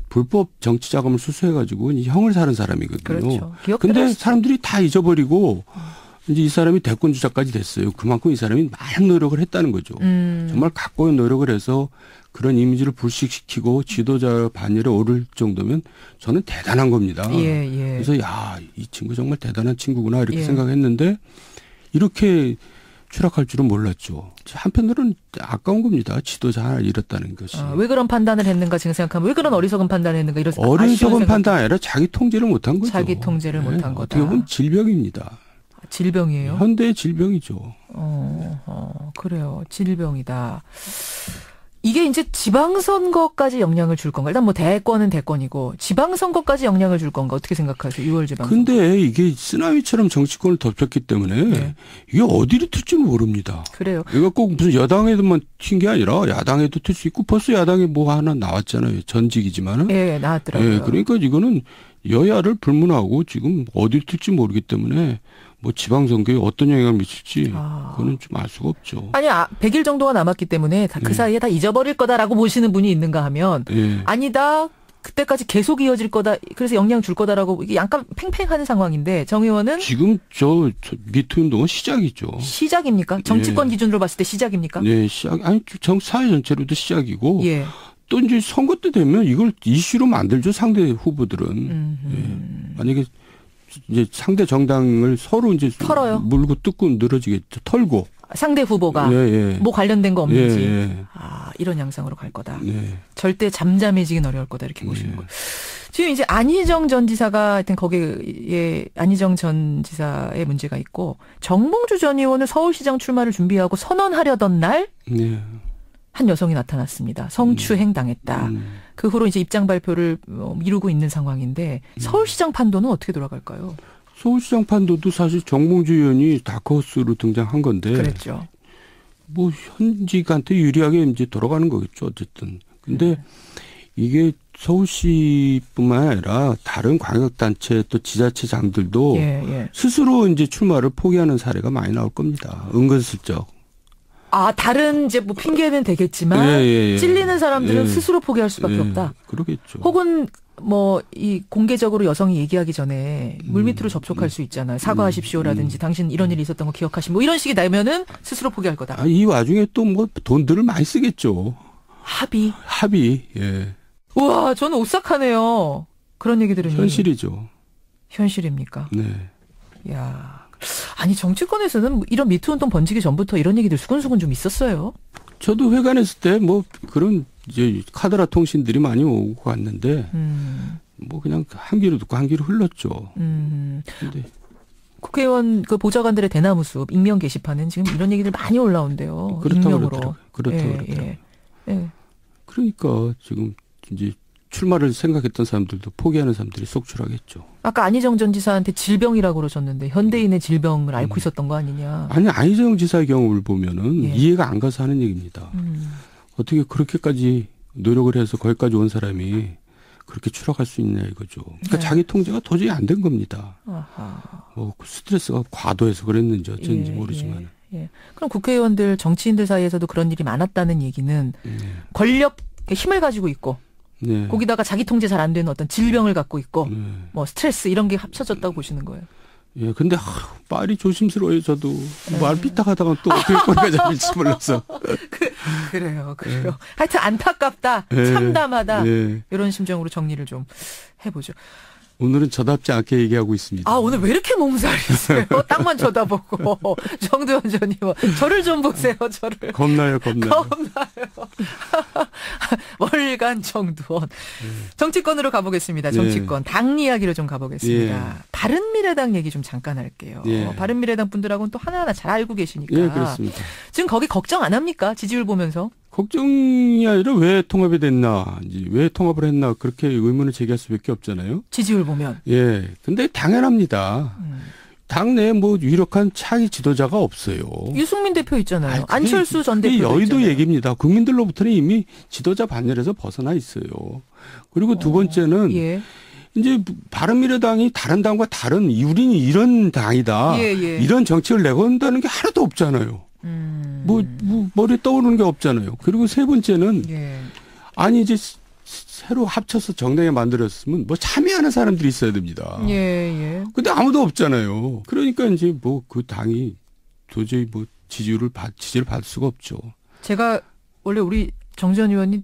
불법 정치 자금을 수수해가지고 형을 사는 사람이거든요. 그렇죠. 근데 사람들이 다 잊어버리고 이제 이 사람이 대권 주자까지 됐어요. 그만큼 이 사람이 많은 노력을 했다는 거죠. 정말 각고의 노력을 해서 그런 이미지를 불식시키고 지도자 반열에 오를 정도면 저는 대단한 겁니다. 그래서 이 친구 정말 대단한 친구구나 이렇게 생각했는데 이렇게 추락할 줄은 몰랐죠. 한편으로는 아까운 겁니다. 지도자 하나 잃었다는 것이. 왜 그런 판단을 했는가 지금 생각하면 왜 그런 어리석은 판단을 했는가 이런 어리석은 판단 아니라 자기 통제를 못한 거죠. 자기 통제를 못한 거다. 어떻게 보면 질병입니다. 질병이에요? 현대의 질병이죠. 그래요. 질병이다. 이게 이제 지방선거까지 영향을 줄 건가? 일단 뭐 대권은 대권이고 지방선거까지 영향을 줄 건가? 어떻게 생각하세요? 6월 지방선거. 근데 이게 쓰나미처럼 정치권을 덮쳤기 때문에 이게 어디로 튈지 모릅니다. 그래요. 이거 꼭 무슨 여당에도만 튄 게 아니라 야당에도 튈 수 있고 벌써 야당에 뭐 하나 나왔잖아요. 전직이지만은. 나왔더라고요. 그러니까 이거는 여야를 불문하고 지금 어디로 튈지 모르기 때문에 뭐 지방선거에 어떤 영향을 미칠지 그거는 좀 알 수가 없죠. 100일 정도가 남았기 때문에 그 사이에 다 잊어버릴 거다라고 보시는 분이 있는가 하면 아니다. 그때까지 계속 이어질 거다. 그래서 영향 줄 거다라고 이게 약간 팽팽한 상황인데 정 의원은 지금 미투 운동은 시작이죠. 시작입니까? 정치권 기준으로 봤을 때 시작입니까? 네, 시작. 사회 전체로도 시작이고 또 이제 선거 때 되면 이걸 이슈로 만들죠. 상대 후보들은. 만약에 이제 상대 정당을 서로 이제 털어요. 물고 뜯고 늘어지겠죠. 털고. 상대 후보가 뭐 관련된 거 없는지. 이런 양상으로 갈 거다. 절대 잠잠해지긴 어려울 거다 이렇게 보시는 거예요. 지금 이제 안희정 전 지사가 하여튼 거기에 안희정 전 지사의 문제가 있고 정몽주 전 의원은 서울시장 출마를 준비하고 선언하려던 날 한 여성이 나타났습니다. 성추행 당했다. 그 후로 이제 입장 발표를 미루고 있는 상황인데 서울시장 판도는 어떻게 돌아갈까요? 서울시장 판도도 사실 정몽주 의원이 다크호스로 등장한 건데. 그랬죠. 뭐 현직한테 유리하게 이제 돌아가는 거겠죠. 어쨌든. 근데 이게 서울시뿐만 아니라 다른 광역단체 또 지자체장들도 스스로 이제 출마를 포기하는 사례가 많이 나올 겁니다. 은근슬쩍. 다른 이제 뭐 핑계는 되겠지만 찔리는 사람들은 스스로 포기할 수밖에 없다. 그러겠죠. 혹은 뭐 이 공개적으로 여성이 얘기하기 전에 물밑으로 접촉할 수 있잖아요. 사과하십시오라든지 당신 이런 일이 있었던 거 기억하시 뭐 이런 식이 나면은 스스로 포기할 거다. 이 와중에 또 뭐 돈들을 많이 쓰겠죠. 합의. 우와, 저는 오싹하네요. 그런 얘기 들으니. 현실이죠. 현실입니까? 네. 아니 정치권에서는 이런 미투 운동 번지기 전부터 이런 얘기들 수근수근 좀 있었어요. 저도 회관했을 때 뭐 그런 이제 카드라 통신들이 많이 오고 갔는데 뭐 그냥 한 귀로 듣고 한 귀로 흘렀죠. 근데 국회의원 그 보좌관들의 대나무 숲 익명 게시판은 지금 이런 얘기들 많이 올라온대요. 익명으로. 그렇다고 그러니까 지금 이제 출마를 생각했던 사람들도 포기하는 사람들이 속출하겠죠. 아까 안희정 전 지사한테 질병이라고 그러셨는데 현대인의 질병을 앓고 있었던 거 아니냐. 아니 안희정 지사의 경우를 보면은 이해가 안 가서 하는 얘기입니다. 어떻게 그렇게까지 노력을 해서 거기까지 온 사람이 그렇게 추락할 수 있냐 이거죠. 그러니까 자기 통제가 도저히 안 된 겁니다. 뭐 스트레스가 과도해서 그랬는지 어쩐지 모르지만. 그럼 국회의원들 정치인들 사이에서도 그런 일이 많았다는 얘기는 권력 힘을 가지고 있고 거기다가 자기 통제 잘 안 되는 어떤 질병을 갖고 있고 뭐 스트레스 이런 게 합쳐졌다고 보시는 거예요. 근데 말이 조심스러워요. 저도 말 삐딱하다가 또 어떻게 꼬리가 잡힐지 몰라서. 그래요. 하여튼 안타깝다. 참담하다. 이런 심정으로 정리를 좀 해보죠. 오늘은 저답지 않게 얘기하고 있습니다. 아, 오늘 왜 이렇게 몸살이세요? 땅만 쳐다보고. 정두원 전 의원. 저를 좀 보세요, 저를. 겁나요. 월간 정두원. 정치권으로 가보겠습니다. 정치권. 당 이야기로 좀 가보겠습니다. 바른미래당 얘기 좀 잠깐 할게요. 바른미래당 분들하고는 또 하나하나 잘 알고 계시니까. 예, 그렇습니다. 지금 거기 걱정 안 합니까? 지지율 보면서. 걱정이 아니라 왜 통합이 됐나, 왜 통합을 했나, 그렇게 의문을 제기할 수밖에 없잖아요. 지지율 보면. 예. 근데 당연합니다. 당내에 뭐 유력한 차기 지도자가 없어요. 유승민 대표 있잖아요. 안철수 전 대표. 여의도 있잖아요. 얘기입니다. 국민들로부터는 이미 지도자 반열에서 벗어나 있어요. 그리고 두 번째는 이제 바른미래당이 다른 당과 다른 우리는 이런 당이다. 이런 정책을 내건다는 게 하나도 없잖아요. 뭐 머리에 떠오르는 게 없잖아요. 그리고 세 번째는 아니 이제 새로 합쳐서 정당에 만들었으면 뭐 참여하는 사람들이 있어야 됩니다. 근데 아무도 없잖아요. 그러니까 이제 뭐 그 당이 도저히 뭐 지지를 받을 수가 없죠. 제가 원래 우리 정 전 의원이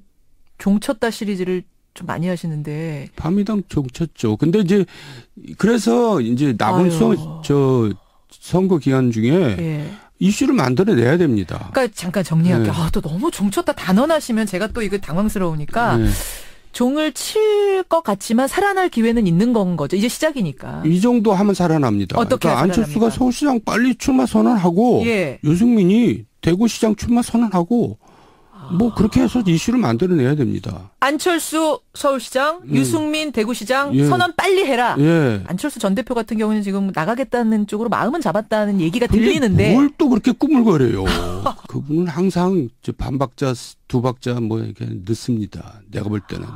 종쳤다 시리즈를 좀 많이 하시는데 바른미래당 종쳤죠. 근데 이제 그래서 이제 남은 선거 기간 중에 이슈를 만들어내야 됩니다. 그러니까 잠깐 정리할게요. 또 너무 종쳤다 단언하시면 제가 또 이거 당황스러우니까 종을 칠 것 같지만 살아날 기회는 있는 건 거죠. 이제 시작이니까. 이 정도 하면 살아납니다. 어떻게 그러니까 안철수가 서울시장 빨리 출마 선언하고 유승민이 대구시장 출마 선언하고 뭐 그렇게 해서 이슈를 만들어내야 됩니다. 안철수 서울시장, 유승민 대구시장 선언 빨리 해라. 안철수 전 대표 같은 경우는 지금 나가겠다는 쪽으로 마음은 잡았다는 얘기가 들리는데 뭘 또 그렇게 꾸물거려요. 그분은 항상 반박자, 두박자 뭐 이렇게 늦습니다. 내가 볼 때는.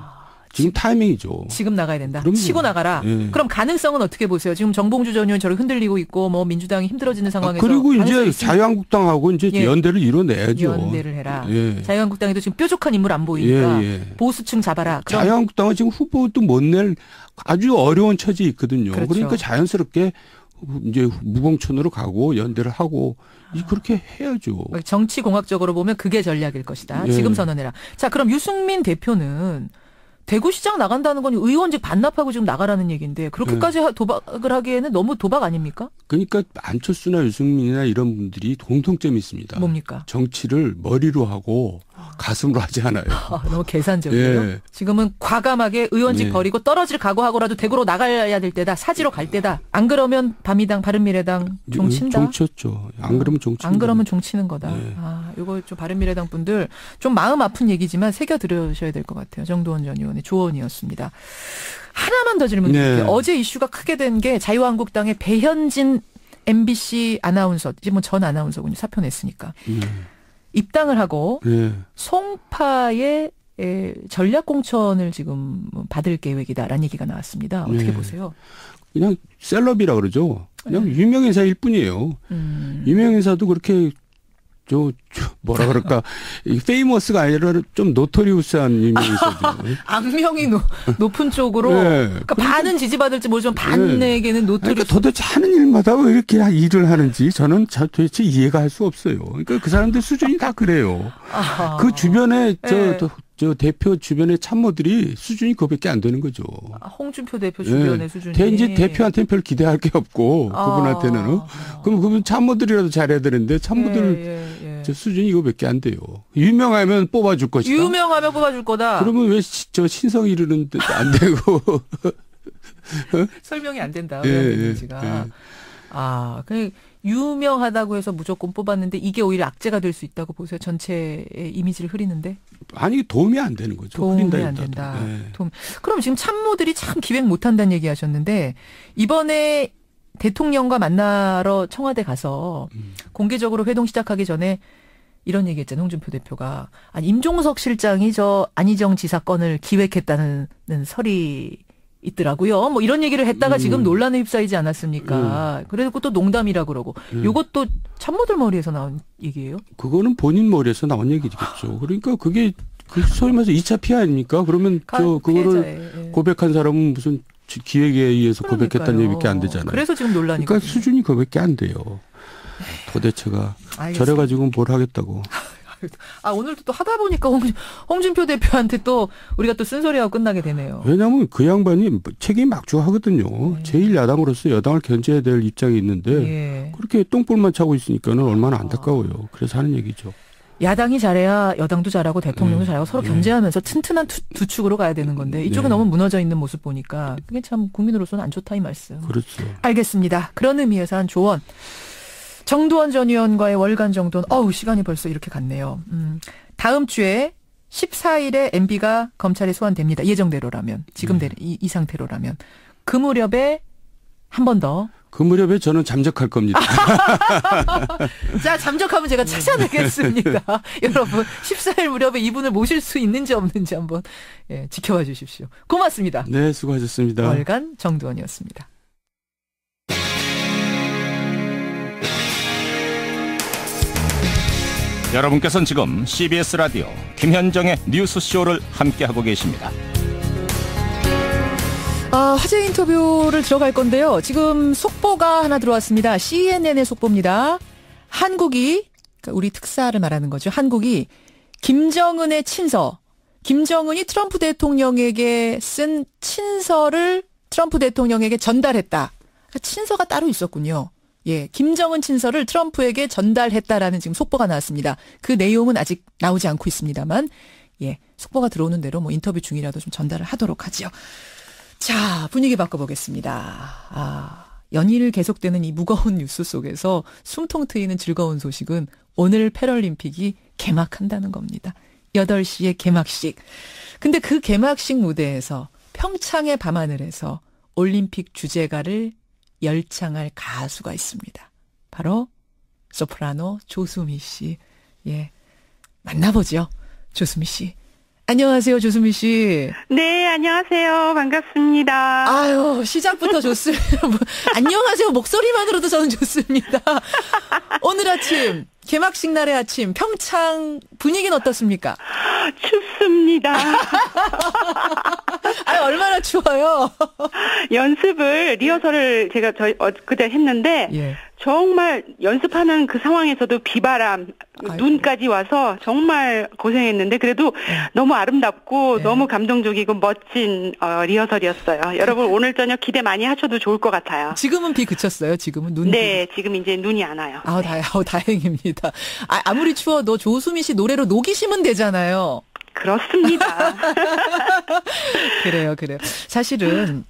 지금 타이밍이죠. 지금 나가야 된다. 그럼요. 치고 나가라. 그럼 가능성은 어떻게 보세요? 지금 정봉주 전 의원 저렇게 흔들리고 있고 뭐 민주당이 힘들어지는 상황에서 그리고 이제 자유한국당하고 이제 연대를 이뤄내야죠. 연대를 해라. 자유한국당에도 지금 뾰족한 인물 안 보이니까 보수층 잡아라. 그럼 자유한국당은 지금 후보도 못 낼 아주 어려운 처지에 있거든요. 그렇죠. 그러니까 자연스럽게 이제 무공천으로 가고 연대를 하고 그렇게 해야죠. 정치공학적으로 보면 그게 전략일 것이다. 지금 선언해라. 자, 그럼 유승민 대표는 대구시장 나간다는 건 의원직 반납하고 지금 나가라는 얘기인데 그렇게까지 도박을 하기에는 너무 도박 아닙니까? 그러니까 안철수나 유승민이나 이런 분들이 공통점이 있습니다. 뭡니까? 정치를 머리로 하고 가슴으로 하지 않아요. 너무 계산적이에요. 지금은 과감하게 의원직 버리고 떨어질 각오하고라도 대구로 나가야 될 때다. 사지로 갈 때다. 안 그러면 바른미래당 종친다. 종쳤죠. 안 그러면 종친다. 안 그러면 종치는 거다. 이거 좀 바른미래당 분들 좀 마음 아픈 얘기지만 새겨 들으셔야 될 것 같아요. 정두원 전 의원의 조언이었습니다. 하나만 더 질문 드릴게요. 어제 이슈가 크게 된 게 자유한국당의 배현진 MBC 아나운서, 지금 전 아나운서군요. 사표 냈으니까. 입당을 하고 송파의 전략 공천을 지금 받을 계획이다라는 얘기가 나왔습니다. 어떻게 보세요? 그냥 셀럽이라 그러죠. 그냥 유명 인사일 뿐이에요. 유명 인사도 그렇게 뭐라 그럴까 페이머스가 아니라 좀 노토리우스한 유명인사죠. 악명이 높은 쪽으로 그러니까 반은 지지받을지 모르지만 반에게는 노토리우스. 그러니까 도대체 하는 일마다 왜 이렇게 일을 하는지 저는 도대체 이해가 할 수 없어요. 그러니까 그 사람들 수준이 다 그래요. 그 주변에 저 대표 주변의 참모들이 수준이 그거밖에 안 되는 거죠. 홍준표 대표 주변의 수준이. 이제 대표한테는 별 기대할 게 없고 그분한테는. 그럼 그분 참모들이라도 잘해야 되는데 참모들 저 수준이 이거밖에 안 돼요. 유명하면 뽑아줄 것이다. 유명하면 뽑아줄 거다. 그러면 왜 저 신성 이르는데 안 되고. 설명이 안 된다. 그 유명하다고 해서 무조건 뽑았는데 이게 오히려 악재가 될 수 있다고 보세요. 전체의 이미지를 흐리는데. 아니 도움이 안 되는 거죠. 도움이 안 된다. 그럼 지금 참모들이 참 기획 못한다는 얘기 하셨는데 이번에 대통령과 만나러 청와대 가서 공개적으로 회동 시작하기 전에 이런 얘기했잖아요. 홍준표 대표가. 아니 임종석 실장이 저 안희정 지사 건을 기획했다는 설이 있더라고요. 뭐 이런 얘기를 했다가 지금 논란에 휩싸이지 않았습니까? 그리고 또 농담이라고 그러고. 이것도 참모들 머리에서 나온 얘기예요? 그거는 본인 머리에서 나온 얘기겠죠. 그러니까 그게 소위 말해서 2차 피해 아닙니까? 그러면 그거를 고백한 사람은 무슨 기획에 의해서 고백했다는 얘기밖에 안 되잖아요. 그래서 지금 논란이. 그러니까 수준이 그거밖에 안 돼요. 도대체가 저래가지고 뭘 하겠다고. 오늘도 또 하다 보니까 홍준표 대표한테 또 우리가 또 쓴소리하고 끝나게 되네요. 왜냐하면 그 양반이 책임 막중하거든요. 제1야당으로서 여당을 견제해야 될 입장이 있는데 그렇게 똥볼만 차고 있으니까는 얼마나 안타까워요. 그래서 하는 얘기죠. 야당이 잘해야 여당도 잘하고 대통령도 잘하고 서로 견제하면서 튼튼한 두 축으로 가야 되는 건데 이쪽은 너무 무너져 있는 모습 보니까 그게 참 국민으로서는 안 좋다 이 말씀. 그렇죠. 알겠습니다. 그런 의미에서 한 조언. 정두원 전 의원과의 월간 정돈. 시간이 벌써 이렇게 갔네요. 다음 주에 14일에 MB가 검찰에 소환됩니다. 예정대로라면. 지금 이 상태로라면. 그 무렵에 한 번 더. 그 무렵에 저는 잠적할 겁니다. 자, 잠적하면 제가 찾아내겠습니다. 여러분, 14일 무렵에 이분을 모실 수 있는지 없는지 한번 지켜봐 주십시오. 고맙습니다. 네, 수고하셨습니다. 월간 정두원이었습니다. 여러분께서는 지금 CBS 라디오 김현정의 뉴스쇼를 함께하고 계십니다. 화제 인터뷰를 들어갈 건데요. 지금 속보가 하나 들어왔습니다. CNN의 속보입니다. 한국이, 그러니까 우리 특사를 말하는 거죠. 한국이 김정은의 친서, 김정은이 트럼프 대통령에게 쓴 친서를 트럼프 대통령에게 전달했다. 그러니까 친서가 따로 있었군요. 김정은 친서를 트럼프에게 전달했다라는 지금 속보가 나왔습니다. 그 내용은 아직 나오지 않고 있습니다만, 속보가 들어오는 대로 인터뷰 중이라도 좀 전달을 하도록 하죠. 자, 분위기 바꿔보겠습니다. 연일 계속되는 이 무거운 뉴스 속에서 숨통 트이는 즐거운 소식은 오늘 패럴림픽이 개막한다는 겁니다. 8시에 개막식. 근데 그 개막식 무대에서 평창의 밤하늘에서 올림픽 주제가를 열창할 가수가 있습니다. 바로 소프라노 조수미 씨. 만나보죠. 조수미 씨. 안녕하세요, 조수미 씨. 네, 안녕하세요. 반갑습니다. 시작부터 좋습니다. 안녕하세요. 목소리만으로도 저는 좋습니다. 오늘 아침, 개막식 날의 아침, 평창 분위기는 어떻습니까? 춥습니다. 얼마나 추워요? 리허설을 제가 그때 했는데, 정말 연습하는 그 상황에서도 비바람, 눈까지 와서 정말 고생했는데, 그래도 너무 아름답고 너무 감동적이고 멋진 리허설이었어요. 여러분 오늘 저녁 기대 많이 하셔도 좋을 것 같아요. 지금은 비 그쳤어요? 지금은 눈? 네, 지금 이제 눈이 안 와요. 다행입니다. 아무리 추워도 조수미 씨 노래로 녹이시면 되잖아요. 그렇습니다. 그래요. 사실은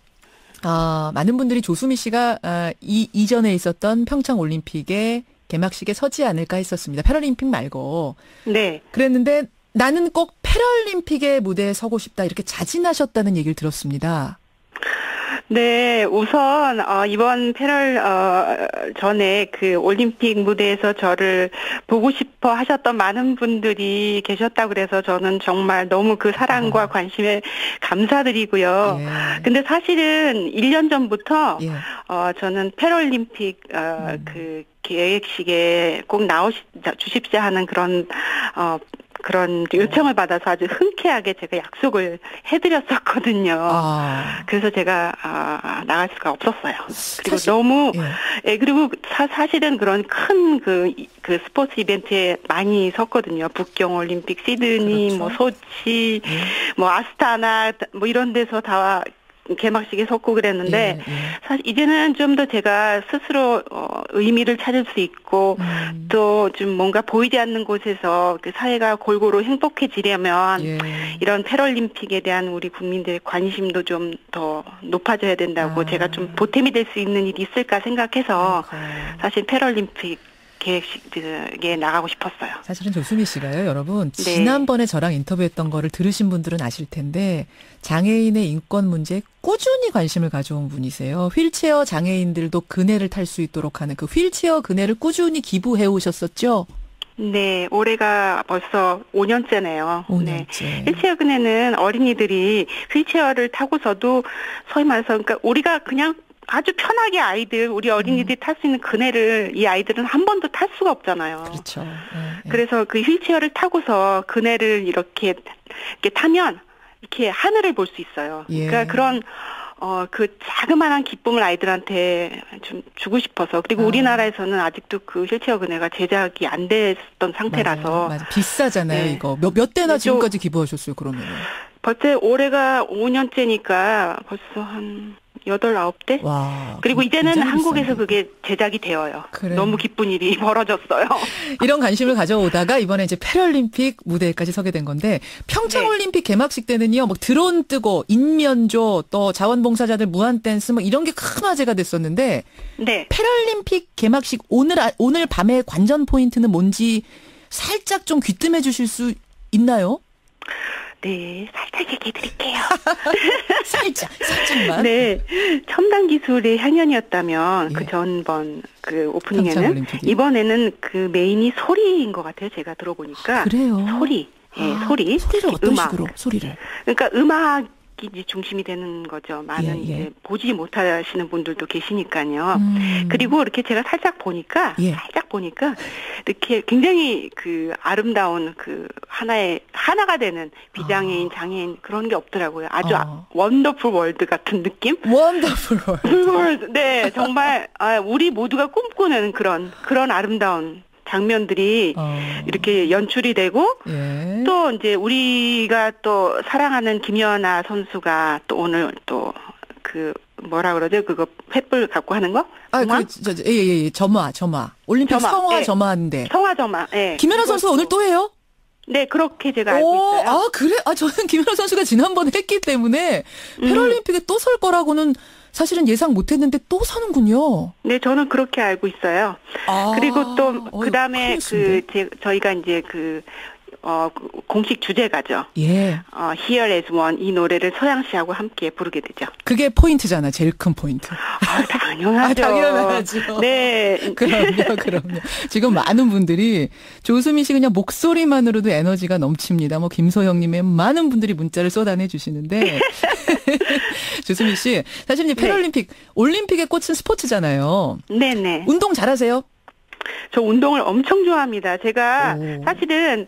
많은 분들이 조수미 씨가 이전에 있었던 평창 올림픽의 개막식에 서지 않을까 했었습니다. 패럴림픽 말고. 네. 그랬는데 나는 꼭 패럴림픽의 무대에 서고 싶다 이렇게 자진하셨다는 얘기를 들었습니다. 네, 우선 이번 전에 그 올림픽 무대에서 저를 보고 싶어 하셨던 많은 분들이 계셨다고 그래서 저는 정말 너무 그 사랑과 관심에 감사드리고요. 근데 사실은 1년 전부터 저는 패럴림픽 그 계획식에 꼭 주십시오 하는 그런 요청을 받아서 아주 흔쾌하게 제가 약속을 해드렸었거든요. 그래서 제가 나갈 수가 없었어요. 그리고 너무 그리고 사실은 그런 큰 그 스포츠 이벤트에 많이 섰거든요. 북경 올림픽, 시드니, 그렇죠. 소치, 아스타나 이런 데서 다 개막식에 섰고 그랬는데 사실 이제는 좀 더 제가 스스로 의미를 찾을 수 있고 또 좀 뭔가 보이지 않는 곳에서 그 사회가 골고루 행복해지려면 이런 패럴림픽에 대한 우리 국민들의 관심도 좀 더 높아져야 된다고 제가 좀 보탬이 될 수 있는 일이 있을까 생각해서 사실 패럴림픽 계획식에 나가고 싶었어요. 사실은 조수미 씨가요, 여러분. 지난번에 저랑 인터뷰했던 거를 들으신 분들은 아실 텐데 장애인의 인권 문제에 꾸준히 관심을 가져온 분이세요. 휠체어 장애인들도 그네를 탈 수 있도록 하는 그 휠체어 그네를 꾸준히 기부해 오셨었죠? 네, 올해가 벌써 5년째네요. 5년째. 네. 휠체어 그네는 어린이들이 휠체어를 타고서도 소위 말해서 그러니까 우리가 그냥 아주 편하게 우리 어린이들이 탈 수 있는 그네를 이 아이들은 한 번도 탈 수가 없잖아요. 그렇죠. 그래서 그 휠체어를 타고서 그네를 이렇게 타면 이렇게 하늘을 볼 수 있어요. 그러니까 그런 그 자그마한 기쁨을 아이들한테 좀 주고 싶어서. 그리고 우리나라에서는 아직도 그 휠체어 그네가 제작이 안 됐던 상태라서. 맞아요. 비싸잖아요, 네. 이거. 몇 대나 지금까지 기부하셨어요, 그러면? 벌써 올해가 5년째니까 벌써 한 8, 9대? 와. 그리고 이제는 한국에서 그게 제작이 되어요. 그래요. 너무 기쁜 일이 벌어졌어요. 이런 관심을 가져오다가 이번에 이제 패럴림픽 무대까지 서게 된 건데 평창올림픽 개막식 때는요, 뭐 드론 뜨고 인면조 또 자원봉사자들 무한 댄스 뭐 이런 게 큰 화제가 됐었는데 네. 패럴림픽 개막식 오늘 밤의 관전 포인트는 뭔지 살짝 좀 귀뜸해 주실 수 있나요? 네, 살짝 얘기해 드릴게요. 살짝만. 네, 첨단 기술의 향연이었다면 그 전번 그 오프닝에는 이번에는 그 메인이 소리인 것 같아요. 제가 들어보니까. 그래요. 소리. 소리. 소리를 어떤 음악. 식으로 소리를? 그러니까 음악이 이제 중심이 되는 거죠. 많은 이제 보지 못하시는 분들도 계시니까요. 그리고 이렇게 제가 살짝 보니까 이렇게 굉장히 그 아름다운 그 하나가 되는 비장애인, 장애인 그런 게 없더라고요. 아주 원더풀 월드 같은 느낌? 원더풀 월드. 네, 정말 우리 모두가 꿈꾸는 그런 아름다운 장면들이 이렇게 연출이 되고 또 이제 우리가 또 사랑하는 김연아 선수가 또 오늘 또 그 뭐라 그러죠? 그거 횃불 갖고 하는 거? 점화. 올림픽 점화인데. 성화. 예. 김연아 선수 오늘 또 해요? 네, 그렇게 제가 알고 있어요. 아, 그래? 저는 김연아 선수가 지난번에 했기 때문에 패럴림픽에 또 설 거라고는 사실은 예상 못했는데 또 서는군요. 네, 저는 그렇게 알고 있어요. 그리고 또 그다음에 저희가 이제 공식 주제가죠. 예. Here as One 이 노래를 서양 씨하고 함께 부르게 되죠. 그게 포인트잖아. 제일 큰 포인트. 당연하죠. 당연하죠. 네. 그럼요. 지금 많은 분들이 조수미 씨 그냥 목소리만으로도 에너지가 넘칩니다. 뭐 김소영님의 많은 분들이 문자를 쏟아내 주시는데 조수미 씨 사실 이제 패럴림픽 올림픽에 꽂힌 스포츠잖아요. 네네. 운동 잘하세요? 저 운동을 엄청 좋아합니다. 제가 사실은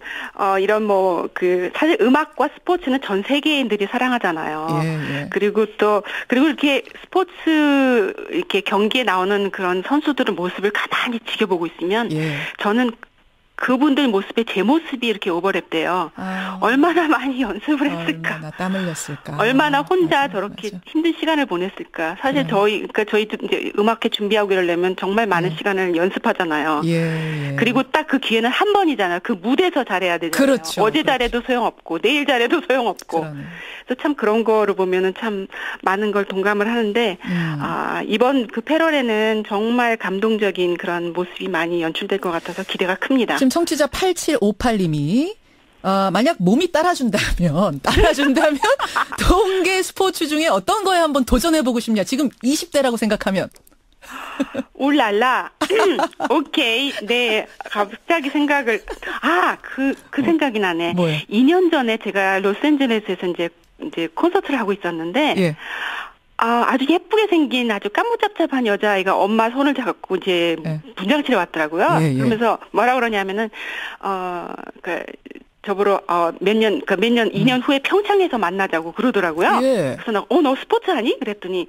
이런 사실 음악과 스포츠는 전 세계인들이 사랑하잖아요. 그리고 이렇게 스포츠 이렇게 경기에 나오는 그런 선수들의 모습을 가만히 지켜보고 있으면 저는 그분들 모습에 제 모습이 이렇게 오버랩돼요. 얼마나 많이 연습을 했을까. 얼마나 땀 흘렸을까. 얼마나 혼자 저렇게 힘든 시간을 보냈을까. 사실 저희도 이제 음악회 준비하고 이러려면 정말 많은 시간을 연습하잖아요. 그리고 딱 그 기회는 한 번이잖아요. 그 무대에서 잘해야 되잖아요. 그렇죠. 어제 잘해도 소용없고 내일 잘해도 소용없고. 그래서 참 그런 거를 보면은 참 많은 걸 동감을 하는데 이번 그 패럴에는 정말 감동적인 그런 모습이 많이 연출될 것 같아서 기대가 큽니다. 지금 청취자 8758님이 만약 몸이 따라준다면 동계 스포츠 중에 어떤 거에 한번 도전해보고 싶냐. 지금 20대라고 생각하면. 울랄라. 오케이. 네. 갑자기 생각을 그 생각이 나네. 뭐예요? 2년 전에 제가 로스앤젤레스에서 이제 콘서트를 하고 있었는데 아주 예쁘게 생긴 아주 깜무잡잡한 여자아이가 엄마 손을 잡고 이제 분장실에 왔더라고요. 그러면서 뭐라 그러냐면은 저보러 몇 년 2년 후에 평창에서 만나자고 그러더라고요. 그래서 나 너 스포츠 하니? 그랬더니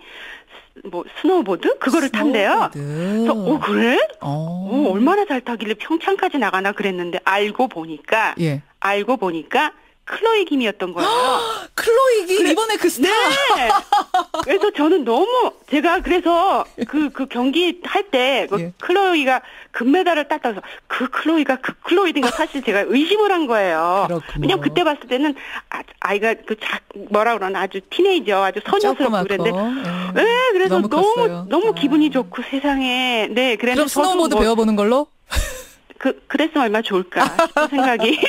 스노우보드? 그거를 탄대요. 그래서 그래? 얼마나 잘 타길래 평창까지 나가나 그랬는데 알고 보니까 클로이 김이었던 거예요. 클로이 김 이번에 그 스타. 네. 그래서 저는 제가 그래서 그 경기 할 때 클로이가 금메달을 땄다고 해서 그 클로이인가 사실 제가 의심을 한 거예요. 왜냐면 그때 봤을 때는 아이가 뭐라 그러나 아주 티네이저 아주 소녀스럽고 그랬는데 그래서 너무 기분이 좋고 세상에 그래서 그럼 스노우보드 배워보는 걸로? 그랬으면 얼마나 좋을까 싶은 생각이.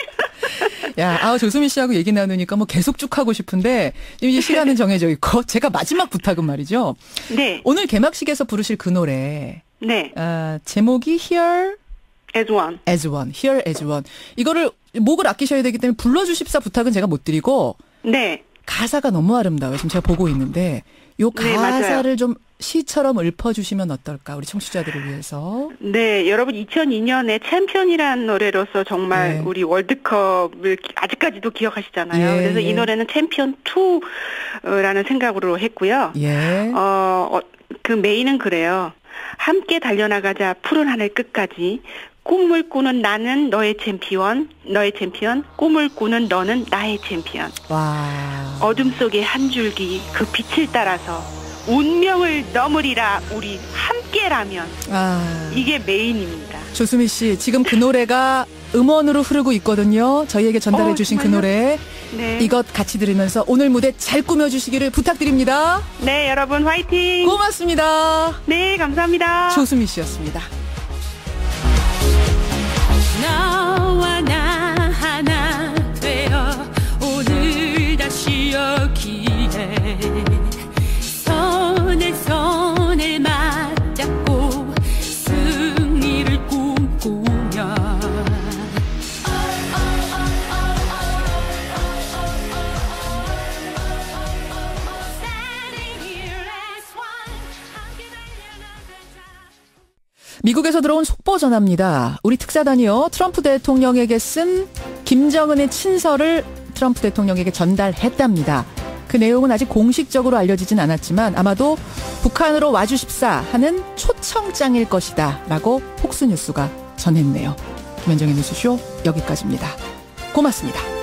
조수미 씨하고 얘기 나누니까 계속 쭉 하고 싶은데 이제 시간은 정해져 있고 제가 마지막 부탁은 말이죠. 네. 오늘 개막식에서 부르실 그 노래. 네. 제목이 Here as One. Here as One. 이거를 목을 아끼셔야 되기 때문에 불러주십사 부탁은 제가 못 드리고. 네. 가사가 너무 아름다워요. 지금 제가 보고 있는데 요 가사를 좀 시처럼 읊어주시면 어떨까? 우리 청취자들을 위해서. 네, 여러분 2002년에 챔피언이라는 노래로서 정말 네. 우리 월드컵을 아직까지도 기억하시잖아요. 예, 그래서 이 노래는 챔피언 2라는 생각으로 했고요. 예. 그 메인은 그래요. 함께 달려나가자 푸른 하늘 끝까지. 꿈을 꾸는 나는 너의 챔피언, 꿈을 꾸는 너는 나의 챔피언. 와. 어둠 속의 한 줄기 그 빛을 따라서 운명을 넘으리라 우리 함께라면. 이게 메인입니다. 조수미 씨, 지금 그 노래가 음원으로 흐르고 있거든요. 저희에게 전달해 주신 그 노래. 네. 이것 같이 들으면서 오늘 무대 잘 꾸며주시기를 부탁드립니다. 네, 여러분 화이팅. 고맙습니다. 네, 감사합니다. 조수미 씨였습니다. 나와 나 하나 되어 오늘 다시 여기에 손에 맞잡고 승리를 꿈꾸며 미국에서 들어온 속보 전합니다. 우리 특사단이요. 트럼프 대통령에게 쓴 김정은의 친서를 트럼프 대통령에게 전달했답니다. 그 내용은 아직 공식적으로 알려지진 않았지만 아마도 북한으로 와주십사 하는 초청장일 것이다 라고 폭스뉴스가 전했네요. 김현정의 뉴스쇼 여기까지입니다. 고맙습니다.